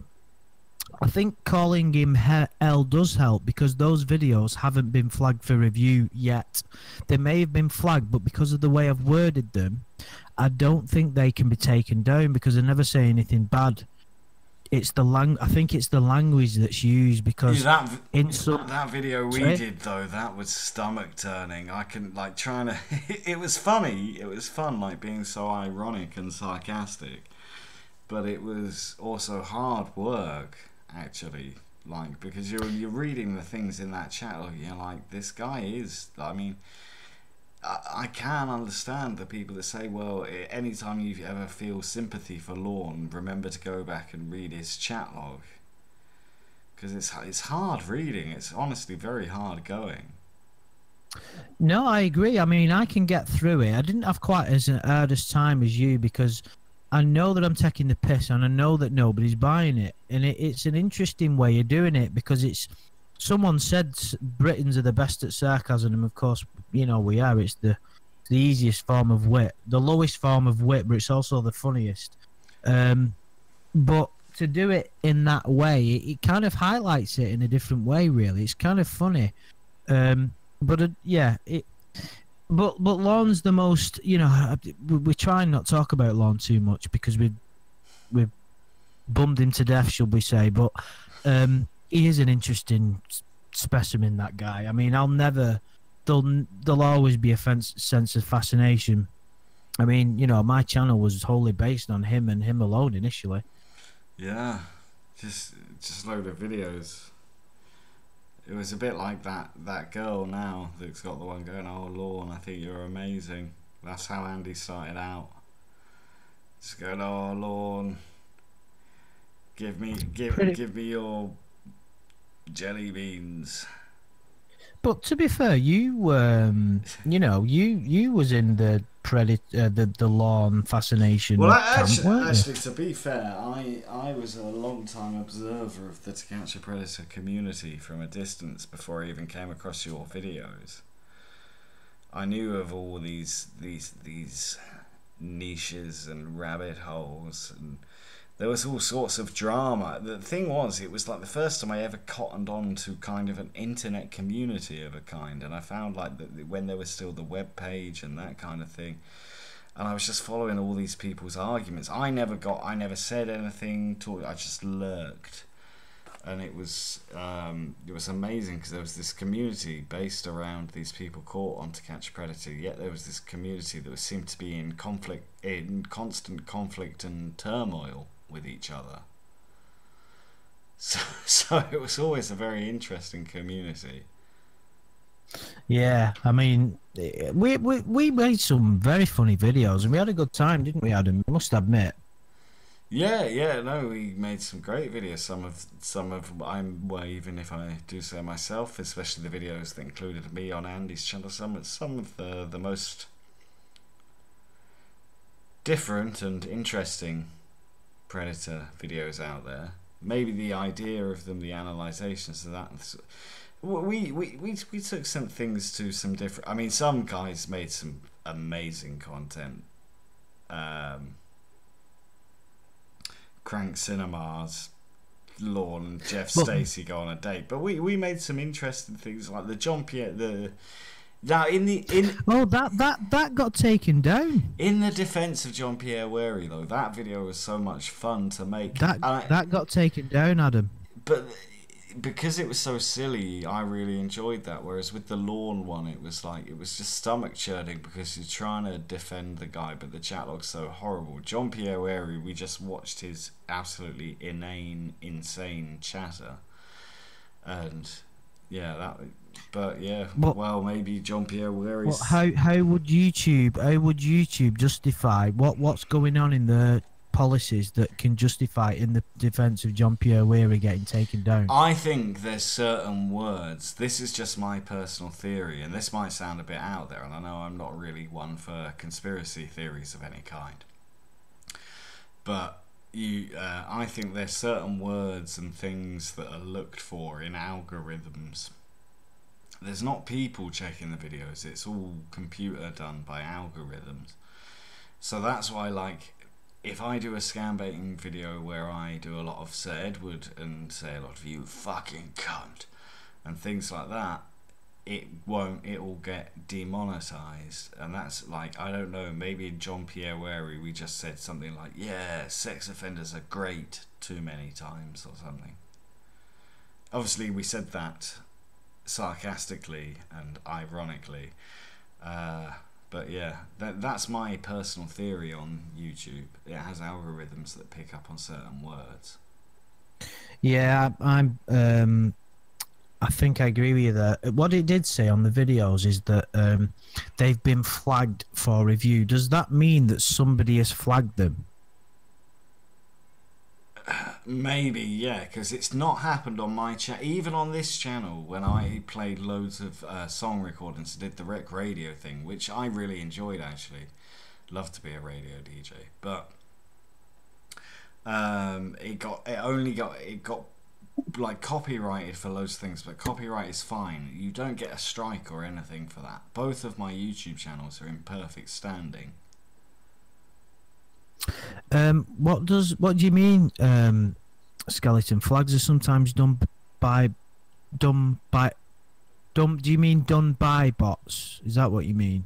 I think calling him L does help because those videos haven't been flagged for review yet. They may have been flagged, but because of the way I've worded them, I don't think they can be taken down because I never say anything bad. It's the I think it's the language that's used because that video we did though, that was stomach turning. I can like trying to. It was funny. It was fun, like being so ironic and sarcastic, but it was also hard work. Actually, like because you're reading the things in that chat, you're like, this guy is. I mean, I can understand the people that say, well, anytime you ever feel sympathy for Lorne, remember to go back and read his chat log because it's hard reading. It's honestly very hard going. No, I agree. I mean, I can get through it. I didn't have quite as hard a time as you because I know that I'm taking the piss and I know that nobody's buying it. And it's an interesting way of doing it because it's... Someone said Britons are the best at sarcasm, and of course, you know, we are. It's the easiest form of wit. The lowest form of wit, but it's also the funniest. But to do it in that way, it kind of highlights it in a different way, really. It's kind of funny. But Lorne's the most, you know, we're trying not to talk about Lorne too much because we've bummed him to death, should we say. But he is an interesting specimen, that guy. I mean, there'll always be a sense of fascination. I mean, you know, my channel was wholly based on him and him alone initially. Yeah, just a load of videos. It was a bit like that girl now that's got the one going, oh Lorne, I think you're amazing. That's how Andy started out. Just going, oh Lorne, give me your jelly beans. But to be fair, you you know, you was in the the Lorne fascination. Well, actually, to be fair, I was a long time observer of the To Catch a Predator community from a distance before I even came across your videos. I knew of all these niches and rabbit holes, and there was all sorts of drama. The thing was, it was like the first time I ever cottoned on to kind of an internet community of a kind, and I found like that when there was still the web page and that kind of thing, and I was just following all these people's arguments. I never said anything. I just lurked, and it was amazing because there was this community based around these people caught on To Catch a Predator. Yet there was this community that seemed to be in constant conflict and turmoil with each other. So it was always a very interesting community. Yeah, I mean, we made some very funny videos and we had a good time, didn't we, Adam? I must admit. Yeah, no, we made some great videos. Some of well, even if I do so myself, especially the videos that included me on Andy's channel, some of the most different and interesting Predator videos out there. Maybe the idea of them, the analyzations of that. We took some things to some different. I mean, some guys made some amazing content. Crank Cinemas, Lorne and Jeff Stacey go on a date, but we made some interesting things like the John Pierre that got taken down. In the defense of John Pierre Wary, though, that video was so much fun to make. That got taken down, Adam. But because it was so silly, I really enjoyed that. Whereas with the Lorne one, it was just stomach churning because you're trying to defend the guy, but the chat log's so horrible. John Pierre Wary, we just watched his absolutely insane chatter, and yeah, well, maybe John Pierre Wary's. How would YouTube justify what's going on in the policies that can justify in the defence of Jean-Pierre Weary getting taken down? I think there's certain words. This is just my personal theory, and this might sound a bit out there, and I know I'm not really one for conspiracy theories of any kind. But I think there's certain words and things that are looked for in algorithms. There's not people checking the videos, it's all computer done by algorithms. So that's why, like, if I do a scam baiting video where I do a lot of Sir Edward and say a lot of "you fucking cunt" and things like that, it will get demonetized. And that's like, I don't know, maybe in Jean-Pierre Weary we just said something like, yeah, sex offenders are great too many times or something. Obviously we said that sarcastically and ironically, but yeah, that's my personal theory on YouTube. It has algorithms that pick up on certain words. Yeah, I think I agree with you there. What it did say on the videos is that they've been flagged for review. Does that mean that somebody has flagged them? Maybe, yeah, because it's not happened on my channel. Even on this channel, when I played loads of song recordings, did the rec radio thing, which I really enjoyed, actually. Love to be a radio DJ, but it got like copyrighted for loads of things, but copyright is fine. You don't get a strike or anything for that. Both of my YouTube channels are in perfect standing. What do you mean, skeleton? Flags are sometimes done by do you mean done by bots? Is that what you mean?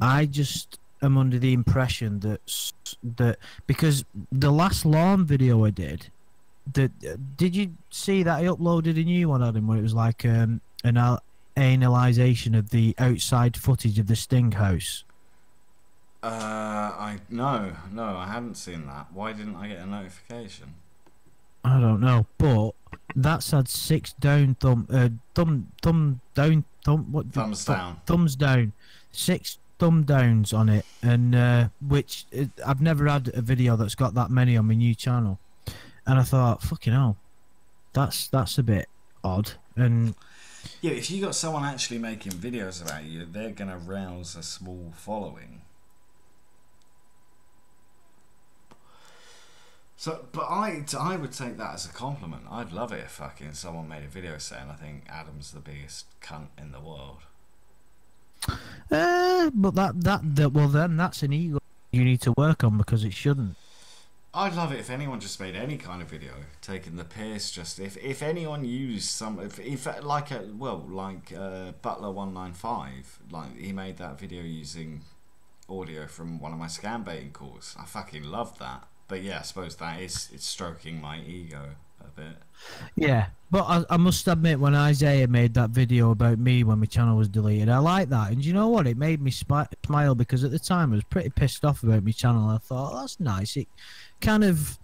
I just am under the impression that because the last lawn video I did, did you see that I uploaded a new one on him where it was like an analysation of the outside footage of the Sting house? No, I hadn't seen that. Why didn't I get a notification? I don't know, but that's had 6 down thumbs down, 6 thumb downs on it, and which I've never had a video that's got that many on my new channel, and I thought, fucking hell, that's a bit odd. And yeah, if you got someone actually making videos about you, they're gonna rouse a small following. So, but I would take that as a compliment. I'd love it if fucking someone made a video saying, I think Adam's the biggest cunt in the world. But well, then that's an ego you need to work on, because it shouldn't. I'd love it if anyone just made any kind of video taking the piss. Just if anyone used some, if like Butler 195, like he made that video using audio from one of my scam baiting calls. I fucking loved that. But yeah, I suppose it's stroking my ego a bit. Yeah, but I must admit, when Isaiah made that video about me when my channel was deleted, I liked that. And you know what? It made me smile, because at the time I was pretty pissed off about my channel. I thought, oh, that's nice. It kind of,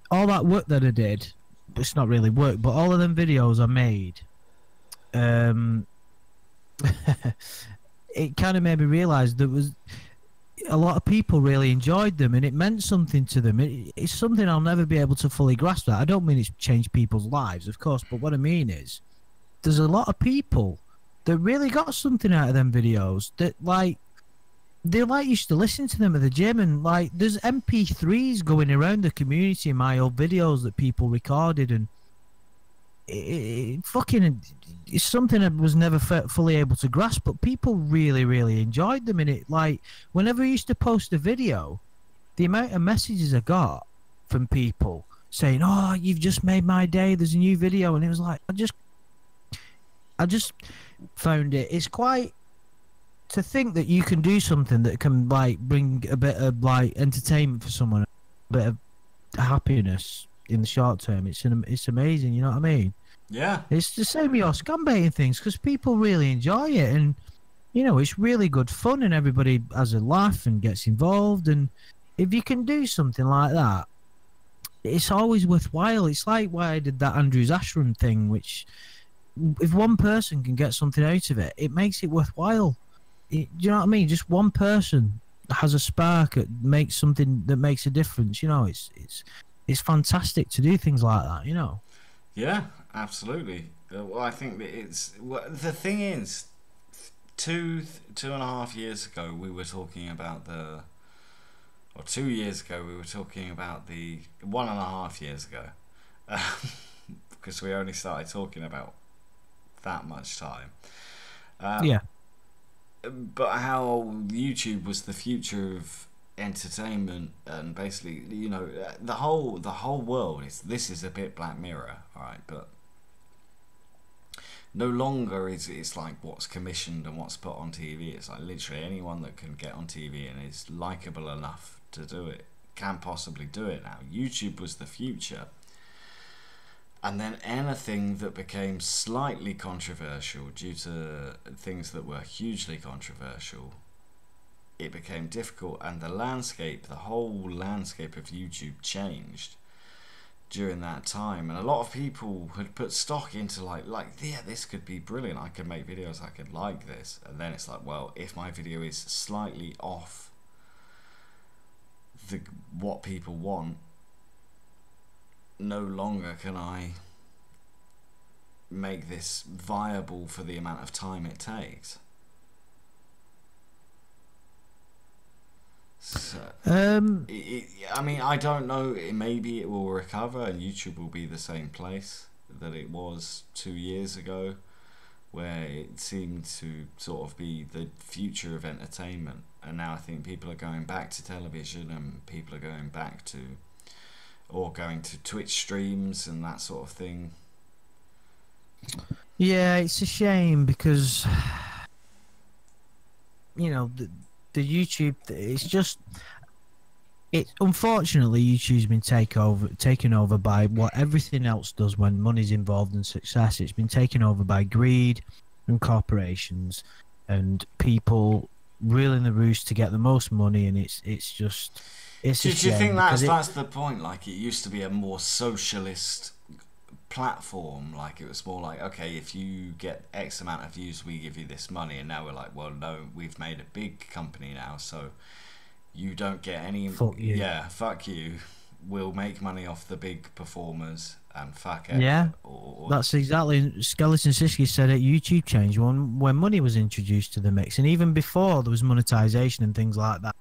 all that work that I did, it's not really work, but all of them videos I made, it kind of made me realise there was a lot of people really enjoyed them, and it meant something to them. It's something I'll never be able to fully grasp that. I don't mean it's changed people's lives, of course, but what I mean is there's a lot of people that really got something out of them videos, that they used to listen to them at the gym, and like there's MP3s going around the community in my old videos that people recorded, and it's something I was never fully able to grasp, but people really, really enjoyed them. In it, like whenever I used to post a video, the amount of messages I got from people saying, "Oh, you've just made my day. There's a new video," and it was like I just found it's quite, to think that you can do something that can like bring a bit of like entertainment for someone, a bit of happiness in the short term. It's amazing, you know what I mean? Yeah. It's the same with your scam baiting things, because people really enjoy it, and you know, it's really good fun, and everybody has a laugh and gets involved. And if you can do something like that, it's always worthwhile. It's like why I did that Andrews Ashram thing, which if one person can get something out of it, it makes it worthwhile. Do you know what I mean? Just one person has a spark, makes something that makes a difference. You know, it's fantastic to do things like that. You know. Yeah, absolutely. Well, I think that the thing is, 2.5 years ago we were talking about or 2 years ago we were talking about 1.5 years ago, because we only started talking about that much time. Yeah. But how YouTube was the future of entertainment, and basically, you know, the whole world this is a bit Black Mirror, all right, but no longer is it's like what's commissioned and what's put on TV. It's like literally anyone that can get on TV and is likable enough to do it can possibly do it now. YouTube was the future. And then anything that became slightly controversial due to things that were hugely controversial, it became difficult, and the whole landscape of YouTube changed during that time. And a lot of people had put stock into like yeah, this could be brilliant, I could make videos, I could like this. And then it's like, well, if my video is slightly off what people want, no longer can I make this viable for the amount of time it takes. So, I mean, I don't know, maybe it will recover and YouTube will be the same place that it was 2 years ago, where it seemed to sort of be the future of entertainment. And now I think people are going back to television, and people are going back to, or going to Twitch streams and that sort of thing. Yeah, it's a shame because, you know, the YouTube, unfortunately YouTube's been taken over by what everything else does when money's involved in success. It's been taken over by greed and corporations and people reeling the roost to get the most money, and it's just do you think that's the point? Like, it used to be a more socialist platform, like it was more like, okay, if you get X amount of views, we give you this money. And now we're like, well, no, we've made a big company now, so you don't get any. Fuck you. Yeah, fuck you. We'll make money off the big performers, and fuck it. Yeah, that's exactly. Skeleton Siski said it. YouTube changed when money was introduced to the mix, and even before there was monetization and things like that.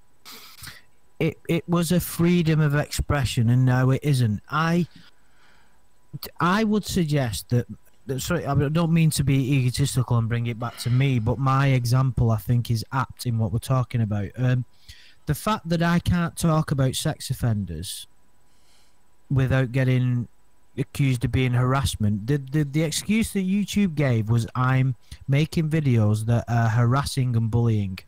It was a freedom of expression, and now it isn't. I would suggest that, sorry, I don't mean to be egotistical and bring it back to me, but my example, I think, is apt in what we're talking about. The fact that I can't talk about sex offenders without getting accused of being harassment, the excuse that YouTube gave was I'm making videos that are harassing and bullying.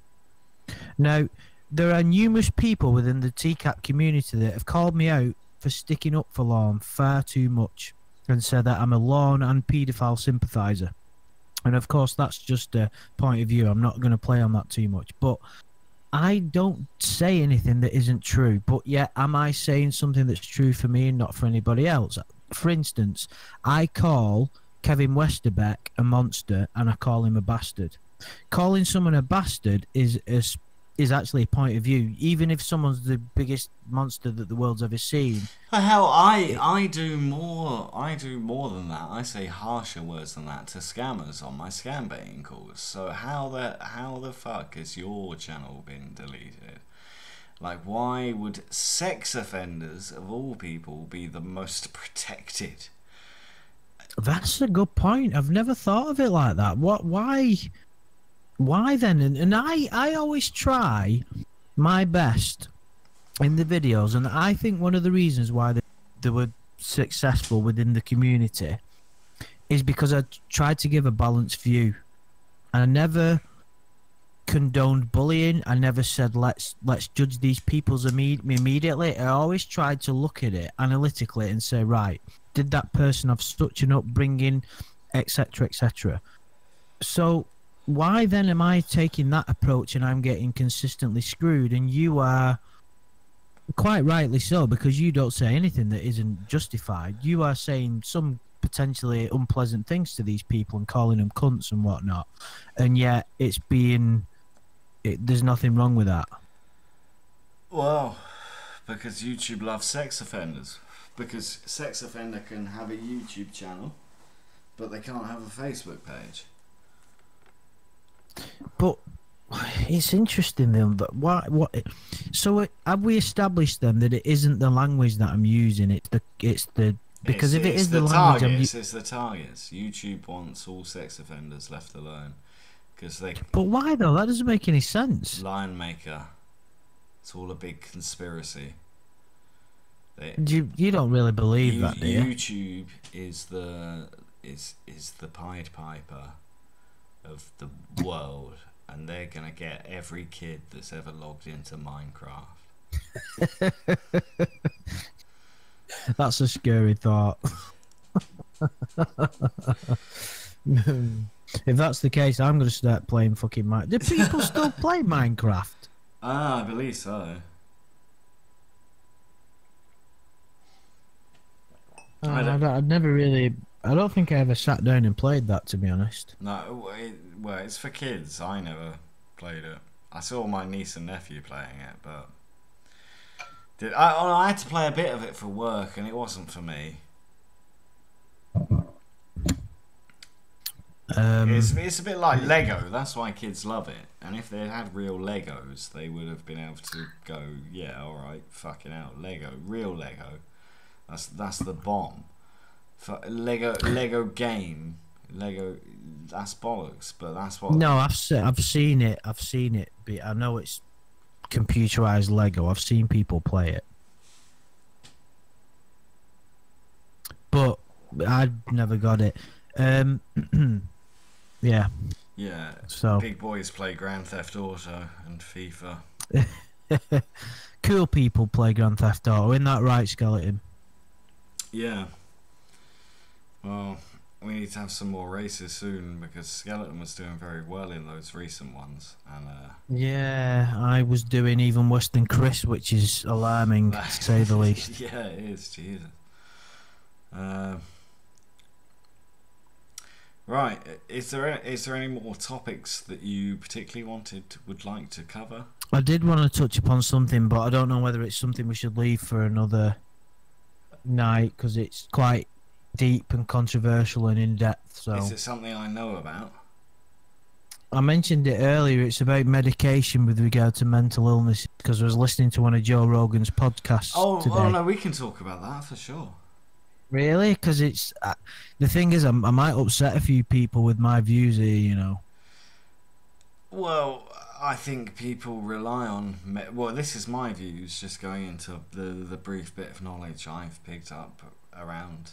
Now, there are numerous people within the TCAP community that have called me out for sticking up for Lorne far too much and said that I'm a Lorne and paedophile sympathiser. And of course, that's just a point of view. I'm not going to play on that too much. But I don't say anything that isn't true. But yet, am I saying something that's true for me and not for anybody else? For instance, I call Kevin Westerbeck a monster and I call him a bastard. Calling someone a bastard is actually a point of view, even if someone's the biggest monster that the world's ever seen. Hell, I do more than that. I say harsher words than that to scammers on my scam baiting calls. So how the fuck has your channel been deleted? Like, why would sex offenders of all people be the most protected? That's a good point. I've never thought of it like that. Why then? And I always try my best in the videos, and I think one of the reasons why they were successful within the community is because I tried to give a balanced view. And I never condoned bullying. I never said let's judge these people immediately. I always tried to look at it analytically and say, right, did that person have such an upbringing, etc., etc. So why then am I taking that approach and I'm getting consistently screwed, and you are quite rightly so, because you don't say anything that isn't justified. You are saying some potentially unpleasant things to these people and calling them cunts and whatnot, and yet there's nothing wrong with that. Well, because YouTube loves sex offenders. Because sex offender can have a YouTube channel, but they can't have a Facebook page. But it's interesting then. But what? So have we established then that it isn't the language that I'm using? It's the because if it is the language, it's the targets. YouTube wants all sex offenders left alone because they. But why though? That doesn't make any sense. Lion Maker. It's all a big conspiracy. You don't really believe that, do you? YouTube is the Pied Piper of the world, and they're gonna get every kid that's ever logged into Minecraft. That's a scary thought. If that's the case, I'm gonna start playing fucking Minecraft. Do people still play Minecraft? I believe so. I've never really. I don't think I ever sat down and played that, to be honest. No, well, it's for kids. I never played it. I saw my niece and nephew playing it, but I had to play a bit of it for work, and it wasn't for me. It's a bit like Lego. That's why kids love it. And if they had real Legos, they would have been able to go, yeah, all right, fucking hell, Lego, real Lego. That's the bomb. For Lego game, Lego, that's bollocks. But that's what. No, I've seen it. But I know it's computerized Lego. I've seen people play it, but I never got it. Yeah. Yeah. So big boys play Grand Theft Auto and FIFA. Cool people play Grand Theft Auto. Isn't that right, Skeleton? Yeah. Well, we need to have some more races soon because Skeleton was doing very well in those recent ones, and yeah, I was doing even worse than Chris, which is alarming to say the least. Yeah, it is. Jesus. Right, is there any more topics that you particularly would like to cover? I did want to touch upon something, but I don't know whether it's something we should leave for another night because it's quite deep and controversial and in depth. So is it something I know about? I mentioned it earlier. It's about medication with regard to mental illness because I was listening to one of Joe Rogan's podcasts today. Oh no, we can talk about that for sure. Really? Because it's the thing is, I might upset a few people with my views here, you know. Well, I think people rely on. Well, this is my views, just going into the brief bit of knowledge I've picked up around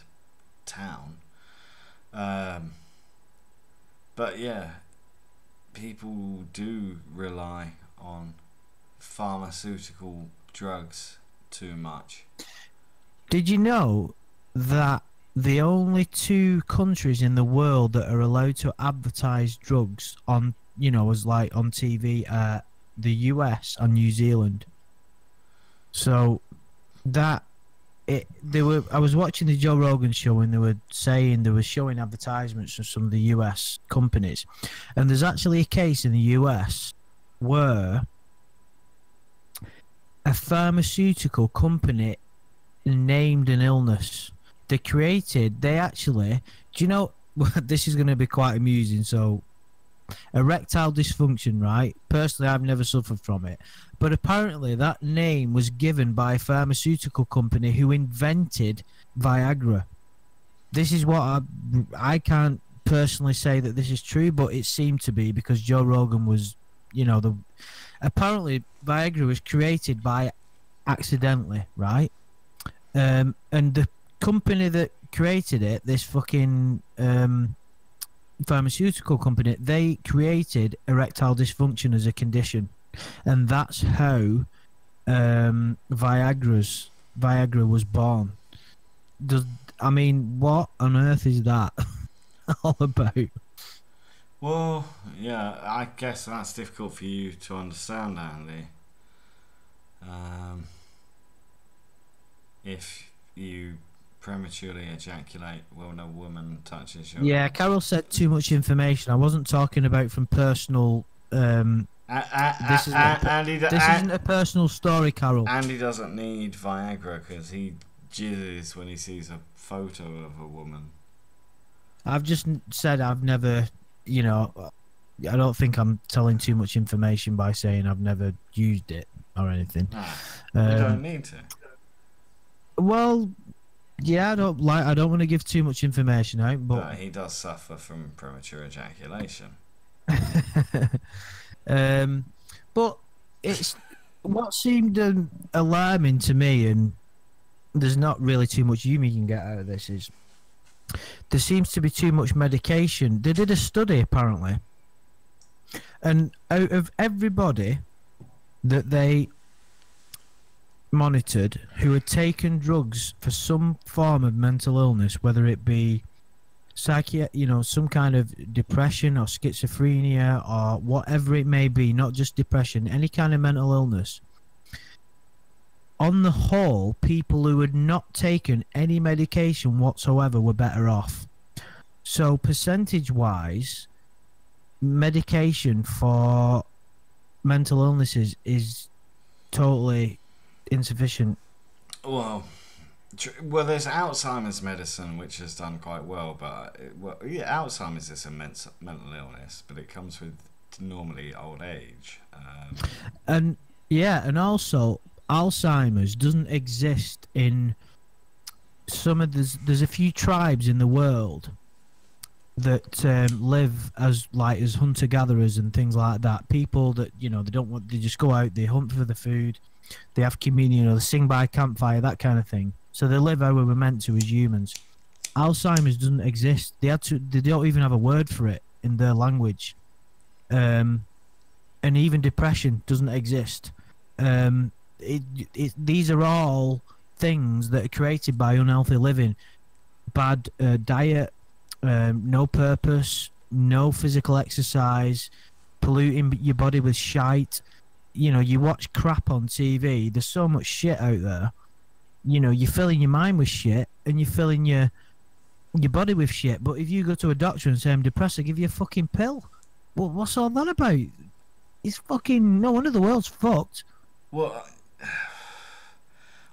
town. But yeah, people do rely on pharmaceutical drugs too much. Did you know that the only two countries in the world that are allowed to advertise drugs on, you know, as like on TV are the US and New Zealand? So I was watching the Joe Rogan show and they were showing advertisements from some of the US companies, and there's actually a case in the US where a pharmaceutical company named an illness. Do you know, this is going to be quite amusing. So, erectile dysfunction, right? Personally, I've never suffered from it. But apparently that name was given by a pharmaceutical company who invented Viagra. This is what I can't personally say that this is true, but it seemed to be because Joe Rogan was, you know, apparently Viagra was created by accidentally, right? And the company that created it, this fucking pharmaceutical company, they created erectile dysfunction as a condition, and that's how Viagra was born. I mean, what on earth is that all about? Well, yeah, I guess that's difficult for you to understand, Andy. If you prematurely ejaculate when a woman touches your... Yeah, Carol said too much information. I wasn't talking about from personal This isn't a personal story, Carol. Andy doesn't need Viagra because he jizzes when he sees a photo of a woman. I've just said I've never, you know, I don't think I'm telling too much information by saying I've never used it or anything. You don't need to. Well, yeah, I don't want to give too much information out, but he does suffer from premature ejaculation. But it's what seemed alarming to me, and there's not really too much you can get out of this, is there seems to be too much medication. They did a study apparently, and out of everybody that they monitored who had taken drugs for some form of mental illness, whether it be some kind of depression or schizophrenia or whatever it may be, not just depression, any kind of mental illness. On the whole, people who had not taken any medication whatsoever were better off. So percentage-wise, medication for mental illnesses is totally insufficient. Well, there's Alzheimer's medicine which has done quite well, but Alzheimer's is a mental illness, but it comes with normally old age. And also Alzheimer's doesn't exist in some of there's a few tribes in the world that live as hunter-gatherers and things like that. People that they just go out, they hunt for the food, they have communion, they sing by campfire, that kind of thing. So they live how we were meant to as humans. Alzheimer's doesn't exist. They don't even have a word for it in their language. And even depression doesn't exist. These are all things that are created by unhealthy living, bad diet, no purpose, no physical exercise, polluting your body with shite. You watch crap on TV. There's so much shit out there. You're filling your mind with shit and you're filling your body with shit. But if you go to a doctor and say I'm depressed, they give you a fucking pill. Well, what's all that about? It's fucking no wonder the world's fucked. Well,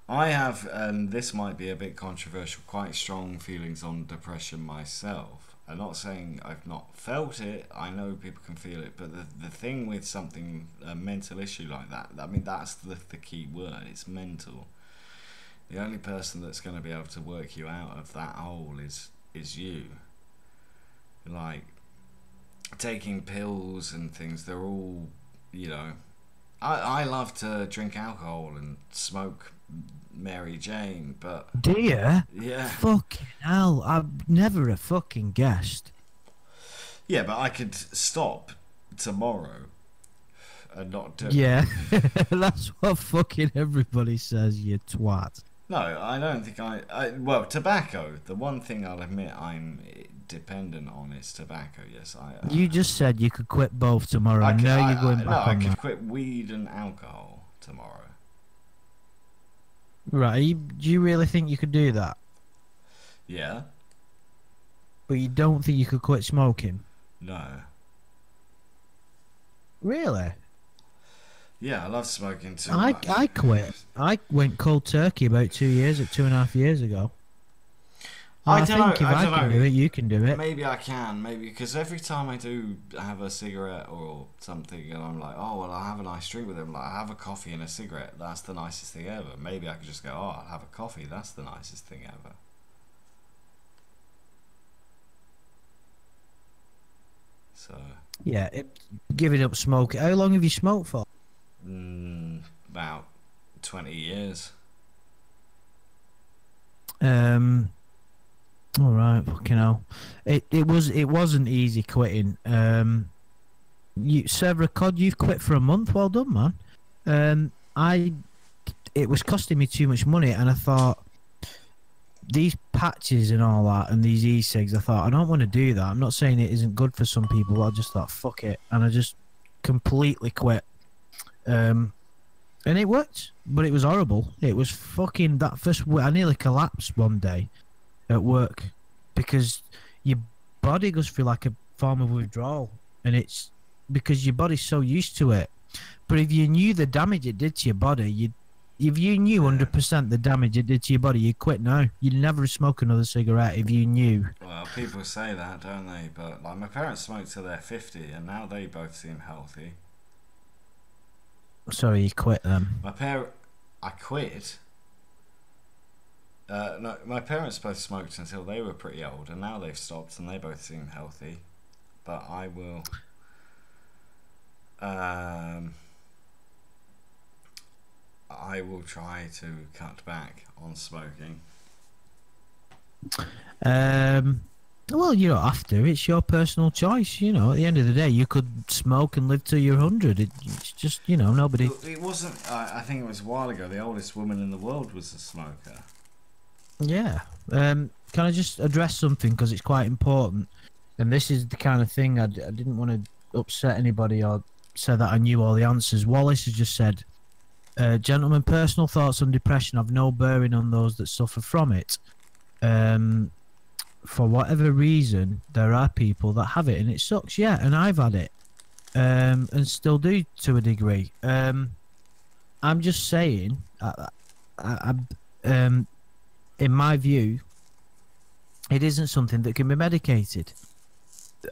I have, and this might be a bit controversial, quite strong feelings on depression myself. I'm not saying I've not felt it. I know people can feel it, but the thing with something, a mental issue like that, I mean, that's the key word. It's mental. The only person that's going to be able to work you out of that hole is you. Like, taking pills and things, they're all, I love to drink alcohol and smoke Mary Jane, but... Do you? Yeah. Fucking hell, I've never a fucking guessed. Yeah, but I could stop tomorrow and not do it. Yeah, that's what fucking everybody says, you twat. No, I don't think well, tobacco, the one thing I'll admit I'm dependent on is tobacco, yes. You just said you could quit both tomorrow, and now you're going back on I could that. quit weed and alcohol tomorrow. Right, do you really think you could do that? Yeah. But you don't think you could quit smoking? No. Really? Yeah, I love smoking too. I quit. I went cold turkey about 2.5 years ago. I think if I can do it, you can do it. Maybe I can, because every time I do have a cigarette or something and I'm like, oh, well, I'll have a nice drink with them, like, I have a coffee and a cigarette, that's the nicest thing ever. Maybe I could just go, oh, I'll have a coffee, that's the nicest thing ever. So... Yeah, giving up smoking. How long have you smoked for? About 20 years. All right, fucking hell. It wasn't easy quitting. Serve record, you've quit for a month. Well done, man. It was costing me too much money, and I thought these patches and all that, and these e-cigs. I thought I don't want to do that. I'm not saying it isn't good for some people, but I just thought fuck it, and I just completely quit. And it worked, but it was horrible. It was fucking that first. I nearly collapsed one day at work because your body goes through like a form of withdrawal, and it's because your body's so used to it. But if you knew the damage it did to your body, if you knew 100% the damage it did to your body, you'd quit now. You'd never smoke another cigarette if you knew. Well, people say that, don't they? But like my parents smoked till they're 50, and now they both seem healthy. Sorry, you quit them. I quit. No, my parents both smoked until they were pretty old, and now they've stopped, and they both seem healthy. But I will. I will try to cut back on smoking. Well, you don't have to. It's your personal choice. You know, at the end of the day, you could smoke and live till you're 100. It's just, you know, nobody. It wasn't. I think it was a while ago. The oldest woman in the world was a smoker. Yeah. Can I just address something, because it's quite important, and this is the kind of thing I didn't want to upset anybody or say that I knew all the answers. Wallace has just said, gentlemen, personal thoughts on depression have no bearing on those that suffer from it. For whatever reason, there are people that have it, and it sucks, yeah, and I've had it, and still do to a degree. I'm just saying, in my view, it isn't something that can be medicated.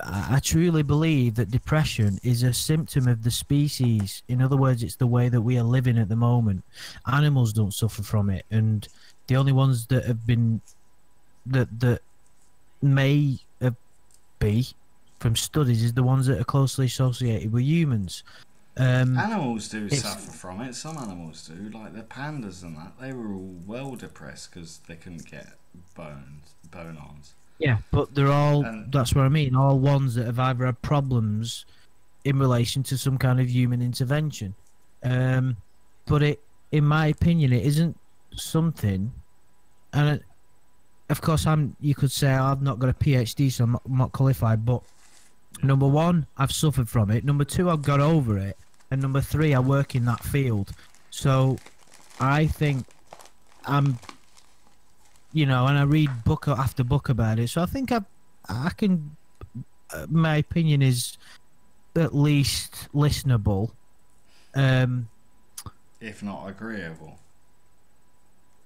I truly believe that depression is a symptom of the species. In other words, it's the way that we are living at the moment. Animals don't suffer from it, and the only ones that have been that may be from studies is the ones that are closely associated with humans. Animals do suffer from it. Some animals do, like the pandas and that. They were all well depressed because they couldn't get bone-ons. Yeah, but they're all, that's what I mean, all ones that have either had problems in relation to some kind of human intervention. But in my opinion, it isn't something, and of course you could say, I've not got a PhD, so I'm not qualified, but number one, I've suffered from it. Number two, I've got over it. And number three, I work in that field. So I think I'm, you know, and I read book after book about it. So I think I can, my opinion is at least listenable. If not agreeable.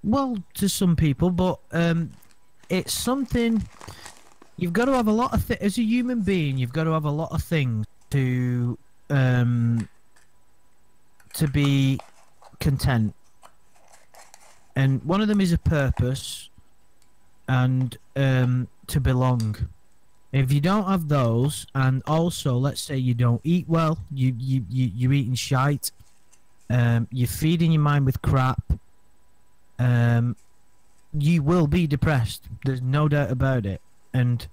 Well, to some people, but it's something, you've got to have a lot of, as a human being, you've got to have a lot of things to be content, and one of them is a purpose and to belong. If you don't have those, and also let's say you don't eat well, you're eating shite, you're feeding your mind with crap, you will be depressed. There's no doubt about it. And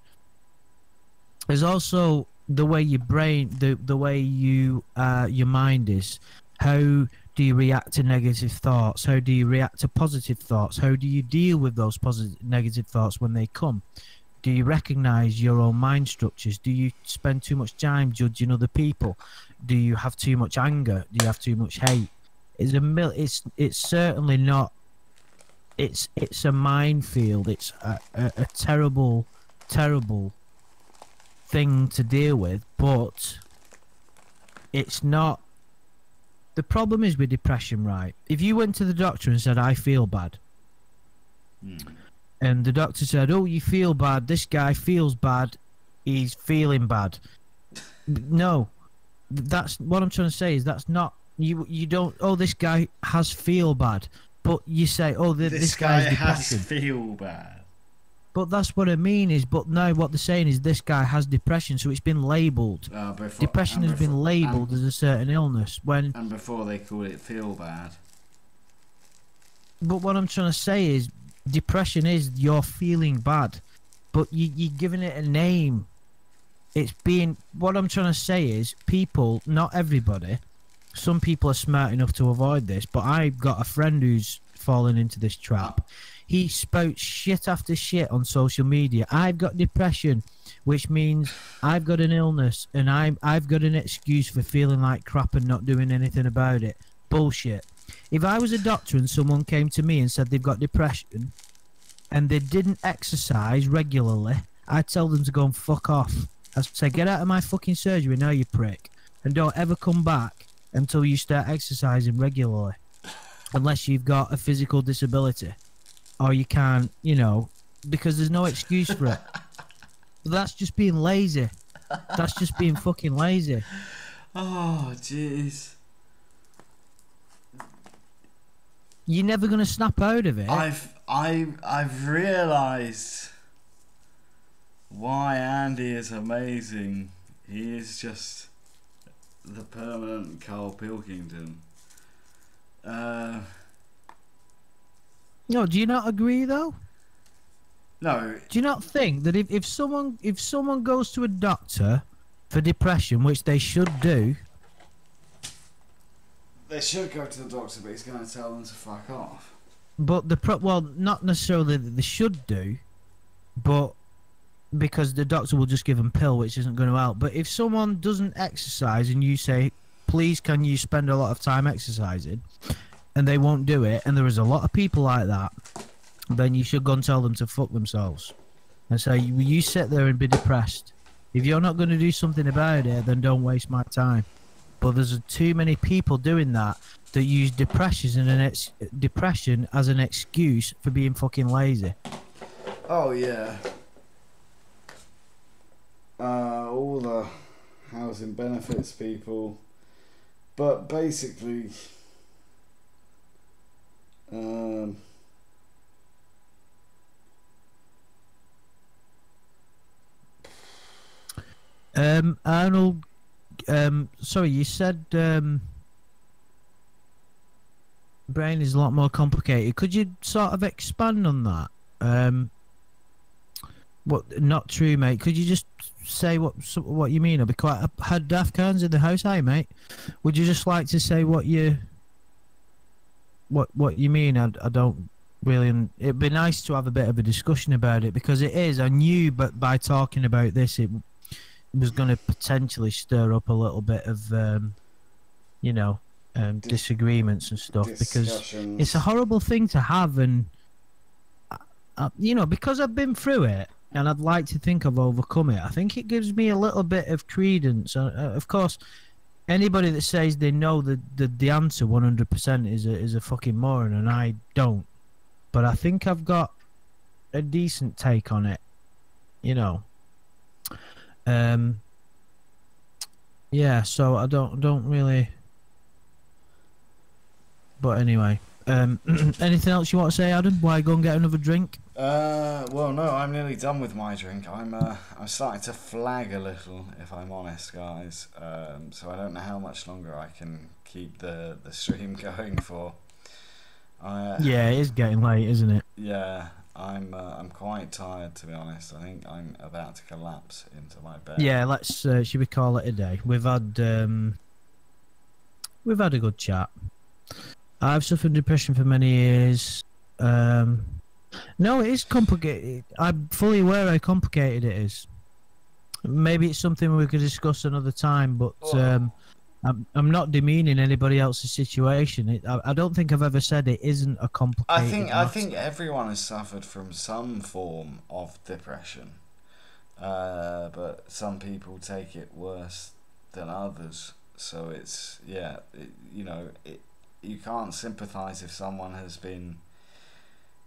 there's also the way your brain, the way you your mind is. How do you react to negative thoughts? How do you react to positive thoughts? How do you deal with those negative thoughts when they come? Do you recognize your own mind structures? Do you spend too much time judging other people? Do you have too much anger? Do you have too much hate? It's certainly not. It's a minefield. It's a terrible thing to deal with, but it's not. The problem is with depression, right? If you went to the doctor and said, I feel bad, and the doctor said, oh, you feel bad, this guy feels bad, he's feeling bad. No, that's what I'm trying to say, is that's not, you don't, oh, this guy has feel bad, but you say, oh, this guy has feel bad. But that's what I mean is, but now what they're saying is this guy has depression, so it's been labelled. Depression has been labelled as a certain illness. And before they called it feel bad. But what I'm trying to say is, depression is you're feeling bad, but you're giving it a name. It's being, what I'm trying to say is, people, not everybody, some people are smart enough to avoid this, but I've got a friend who's fallen into this trap. He spouts shit after shit on social media. I've got depression, which means I've got an illness and I've got an excuse for feeling like crap and not doing anything about it. Bullshit. If I was a doctor and someone came to me and said they've got depression and they didn't exercise regularly, I'd tell them to go and fuck off. I'd say, get out of my fucking surgery now, you prick. and don't ever come back until you start exercising regularly, unless you've got a physical disability, or you can't, you know, because there's no excuse for it. But that's just being lazy. That's just being fucking lazy. Oh, jeez. You're never gonna snap out of it. I've realised why Andy is amazing. He is just the permanent Carl Pilkington. No, do you not agree though? No. Do you not think that if someone goes to a doctor for depression, which they should do, they should go to the doctor, but he's going to tell them to fuck off. But well, not necessarily that they should do, but because the doctor will just give them a pill, which isn't going to help. But if someone doesn't exercise and you say, please can you spend a lot of time exercising, and they won't do it, and there is a lot of people like that, then you should go and tell them to fuck themselves and say, you sit there and be depressed. If you're not going to do something about it, then don't waste my time. But there's too many people doing that use depression as an excuse for being fucking lazy. Oh yeah. All the housing benefits people, but basically, Arnold, sorry, you said brain is a lot more complicated. Could you sort of expand on that? What? Not true, mate. Could you just say what you mean? I'd be quite. I had Daft Cans in the house, hey, mate. Would you just like to say what you mean? I don't really. It'd be nice to have a bit of a discussion about it, because it is. I knew, but by talking about this, it was going to potentially stir up a little bit of, you know, disagreements and stuff, because it's a horrible thing to have, and you know, because I've been through it and I'd like to think I've overcome it. I think it gives me a little bit of credence. Of course, anybody that says they know the answer 100% is a fucking moron, and I don't. But I think I've got a decent take on it, you know. Yeah, so I don't really. But anyway, anything else you want to say, Adam? Why go and get another drink? Well, no, I'm nearly done with my drink. I'm starting to flag a little, if I'm honest, guys. So I don't know how much longer I can keep the stream going for. Yeah, it is getting late, isn't it? Yeah, I'm quite tired, to be honest. I think I'm about to collapse into my bed. Yeah, let's should we call it a day? We've had a good chat. I've suffered depression for many years. No, it is complicated. I'm fully aware how complicated it is. Maybe it's something we could discuss another time, but I'm not demeaning anybody else's situation. I don't think I've ever said it isn't a complicated I think everyone has suffered from some form of depression, but some people take it worse than others. So it's you can't sympathise if someone has been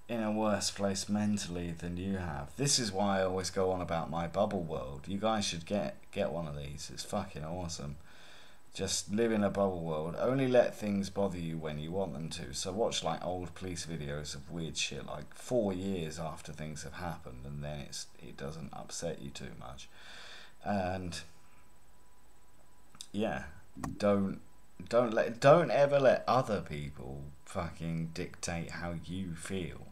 in a worse place mentally than you have. This is why I always go on about my bubble world. You guys should get one of these. It's fucking awesome. Just live in a bubble world. Only let things bother you when you want them to. So watch like old police videos of weird shit like 4 years after things have happened, and then it doesn't upset you too much. And yeah, don't ever let other people fucking dictate how you feel.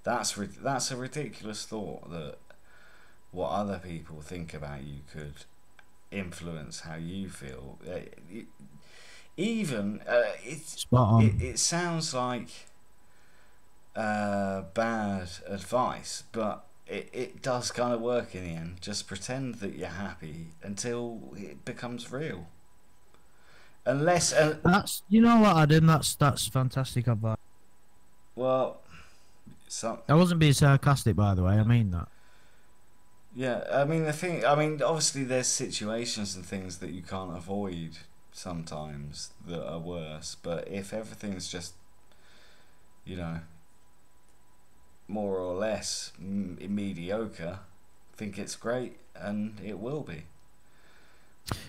That's a ridiculous thought, that what other people think about you could influence how you feel. It sounds like bad advice, but it does kind of work in the end. Just pretend that you're happy until it becomes real. Unless that's, you know what, Adam, that's fantastic advice. Well, I wasn't being sarcastic, by the way. I mean that. Yeah, I mean the thing. I mean, obviously there's situations and things that you can't avoid sometimes that are worse. But if everything's just, you know, more or less mediocre, I think it's great, and it will be.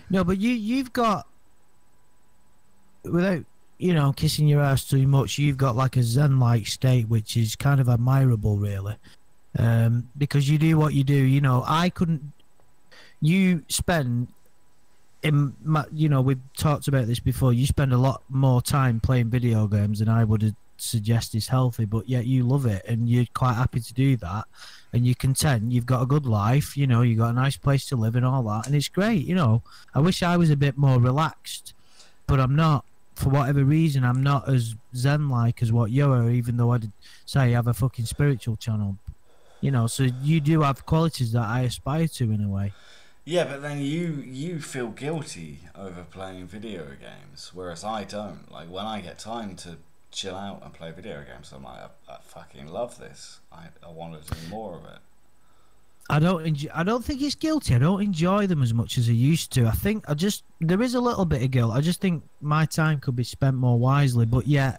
No, but you've got, without kissing your ass too much, you've got like a zen-like state, which is kind of admirable, really. Because you do what you do. I couldn't. You spend we've talked about this before. You spend a lot more time playing video games than I would suggest is healthy, but yet you love it and you're quite happy to do that, and you're content. You've got a good life. You've got a nice place to live and all that, and it's great. I wish I was a bit more relaxed, but I'm not. For whatever reason, I'm not as zen-like as what you are, even though I did say you have a fucking spiritual channel. So you do have qualities that I aspire to in a way. Yeah, but then you feel guilty over playing video games, whereas I don't. Like, when I get time to chill out and play video games, I'm like, I fucking love this. I want to do more of it. I don't think it's guilty. I don't enjoy them as much as I used to. I think there is a little bit of guilt. I just think my time could be spent more wisely. But yeah,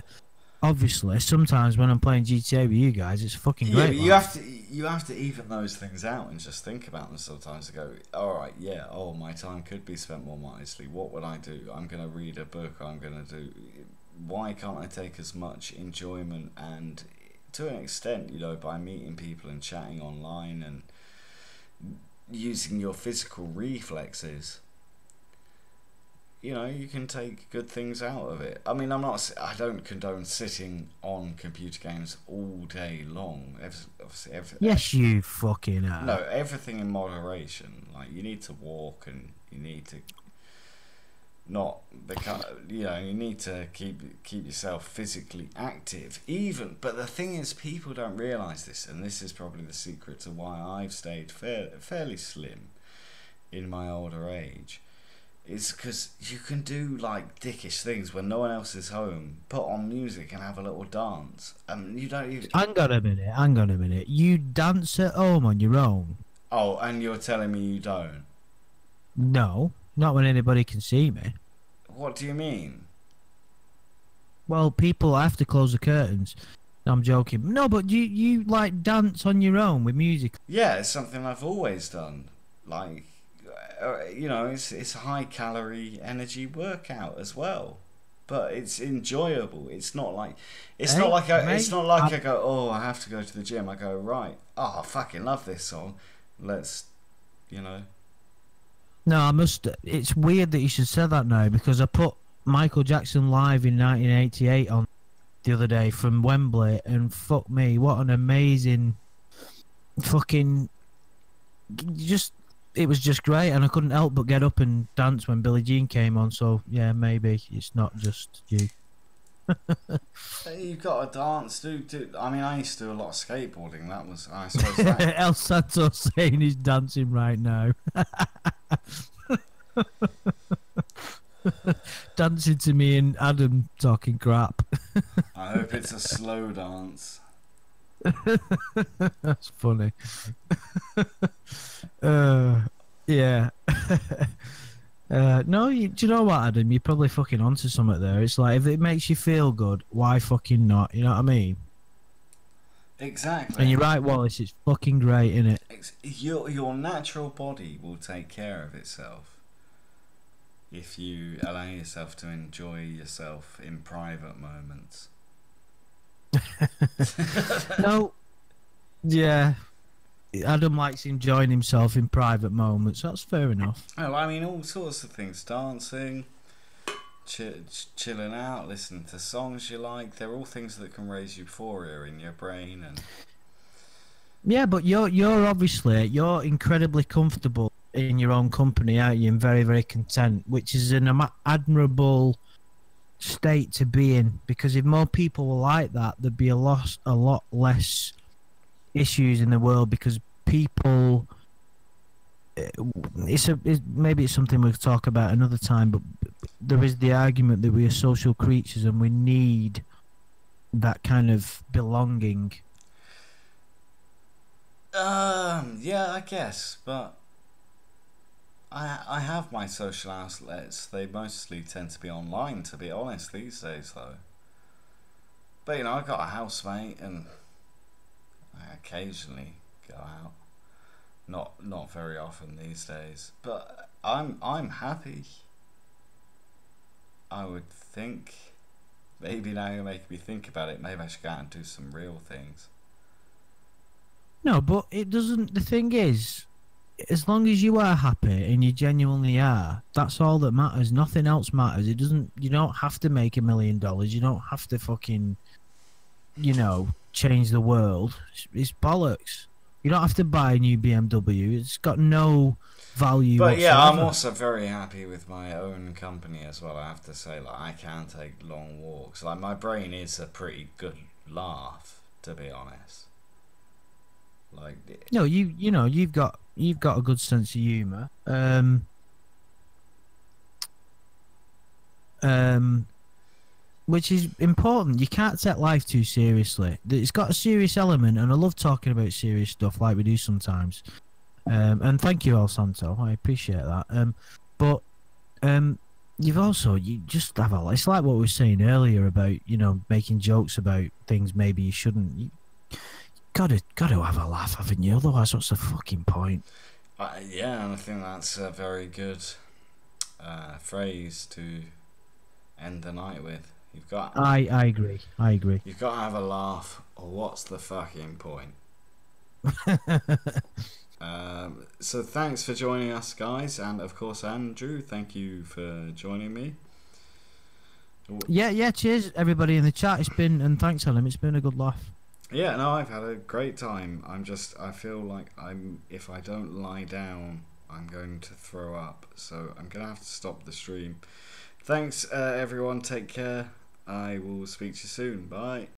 obviously, sometimes when I'm playing GTA with you guys, it's fucking great. Yeah, but you have to even those things out and just think about them sometimes. To go, all right, yeah, my time could be spent more wisely. What would I do? I'm gonna read a book. I'm gonna do. Why can't I take as much enjoyment and, to an extent, by meeting people and chatting online and using your physical reflexes, you can take good things out of it. I mean, I don't condone sitting on computer games all day long. Yes, you fucking are. No, everything in moderation. Like, you need to walk, and you need to not become, you need to keep yourself physically active. But the thing is, people don't realise this, and this is probably the secret to why I've stayed fairly slim in my older age, is because you can do like dickish things when no one else is home. Put on music and have a little dance, and you don't even. Hang on a minute. You dance at home on your own? Oh, and you're telling me you don't? No. Not when anybody can see me. What do you mean? Well, I have to close the curtains. I'm joking. No, but you like dance on your own with music? Yeah, it's something I've always done. Like, it's a high calorie energy workout as well, but it's enjoyable. It's not like I go, oh, I have to go to the gym. I go, right, I fucking love this song. Let's, No, I must. It's weird that you should say that now, because I put Michael Jackson Live in 1988 on the other day from Wembley, and fuck me, what an amazing fucking. It was just great, and I couldn't help but get up and dance when Billie Jean came on. So yeah, maybe it's not just you. You've got to dance, dude. I mean, I used to do a lot of skateboarding. That was, I suppose. That... El Santos saying he's dancing right now. Dancing to me and Adam talking crap. I hope it's a slow dance. That's funny. Yeah. No, do you know what, Adam? You're probably fucking onto something there. It's like, if it makes you feel good, why fucking not? You know what I mean? Exactly. And you're right, Wallace. It's fucking great, isn't it? Your natural body will take care of itself if you allow yourself to enjoy yourself in private moments. No. Yeah. Adam likes enjoying himself in private moments. That's fair enough. Oh, I mean, all sorts of things. Dancing, chilling out, listening to songs you like. They're all things that can raise euphoria in your brain. And yeah, but you're obviously incredibly comfortable in your own company, aren't you? And very, very content, which is an admirable state to be in. Because if more people were like that, there'd be a lot less issues in the world, because people, maybe it's something we'll talk about another time, but there is the argument that we are social creatures and we need that kind of belonging. Yeah, I guess, but I have my social outlets. They mostly tend to be online, to be honest, these days, though. But, you know, I've got a housemate, and I occasionally go out. Not very often these days, but I'm happy. I would think. Maybe now you're making me think about it. Maybe I should go out and do some real things. No, but it doesn't. The thing is, as long as you are happy and you genuinely are, that's all that matters. Nothing else matters. It doesn't. You don't have to make $1 million. You don't have to fucking, change the world. It's bollocks. You don't have to buy a new BMW. It's got no value. But whatsoever. yeah, I'm also very happy with my own company as well. I have to say, like, I can take long walks. Like, my brain is a pretty good laugh, to be honest. Like, no, you've got a good sense of humour. Which is important. You can't take life too seriously. It's got a serious element, and I love talking about serious stuff like we do sometimes. And thank you, El Santo. I appreciate that. But you just have a. It's like what we were saying earlier about making jokes about things maybe you shouldn't. You gotta have a laugh, haven't you? Otherwise, what's the fucking point? Yeah, and I think that's a very good phrase to end the night with. You've got. I agree. You've got to have a laugh, or what's the fucking point? So thanks for joining us, guys, and of course, Andrew, thank you for joining me. Yeah. Cheers, everybody in the chat. And thanks, Helen. It's been a good laugh. Yeah, no, I've had a great time. I feel like if I don't lie down, I'm going to throw up. So I'm gonna have to stop the stream. Thanks, everyone. Take care. I will speak to you soon. Bye.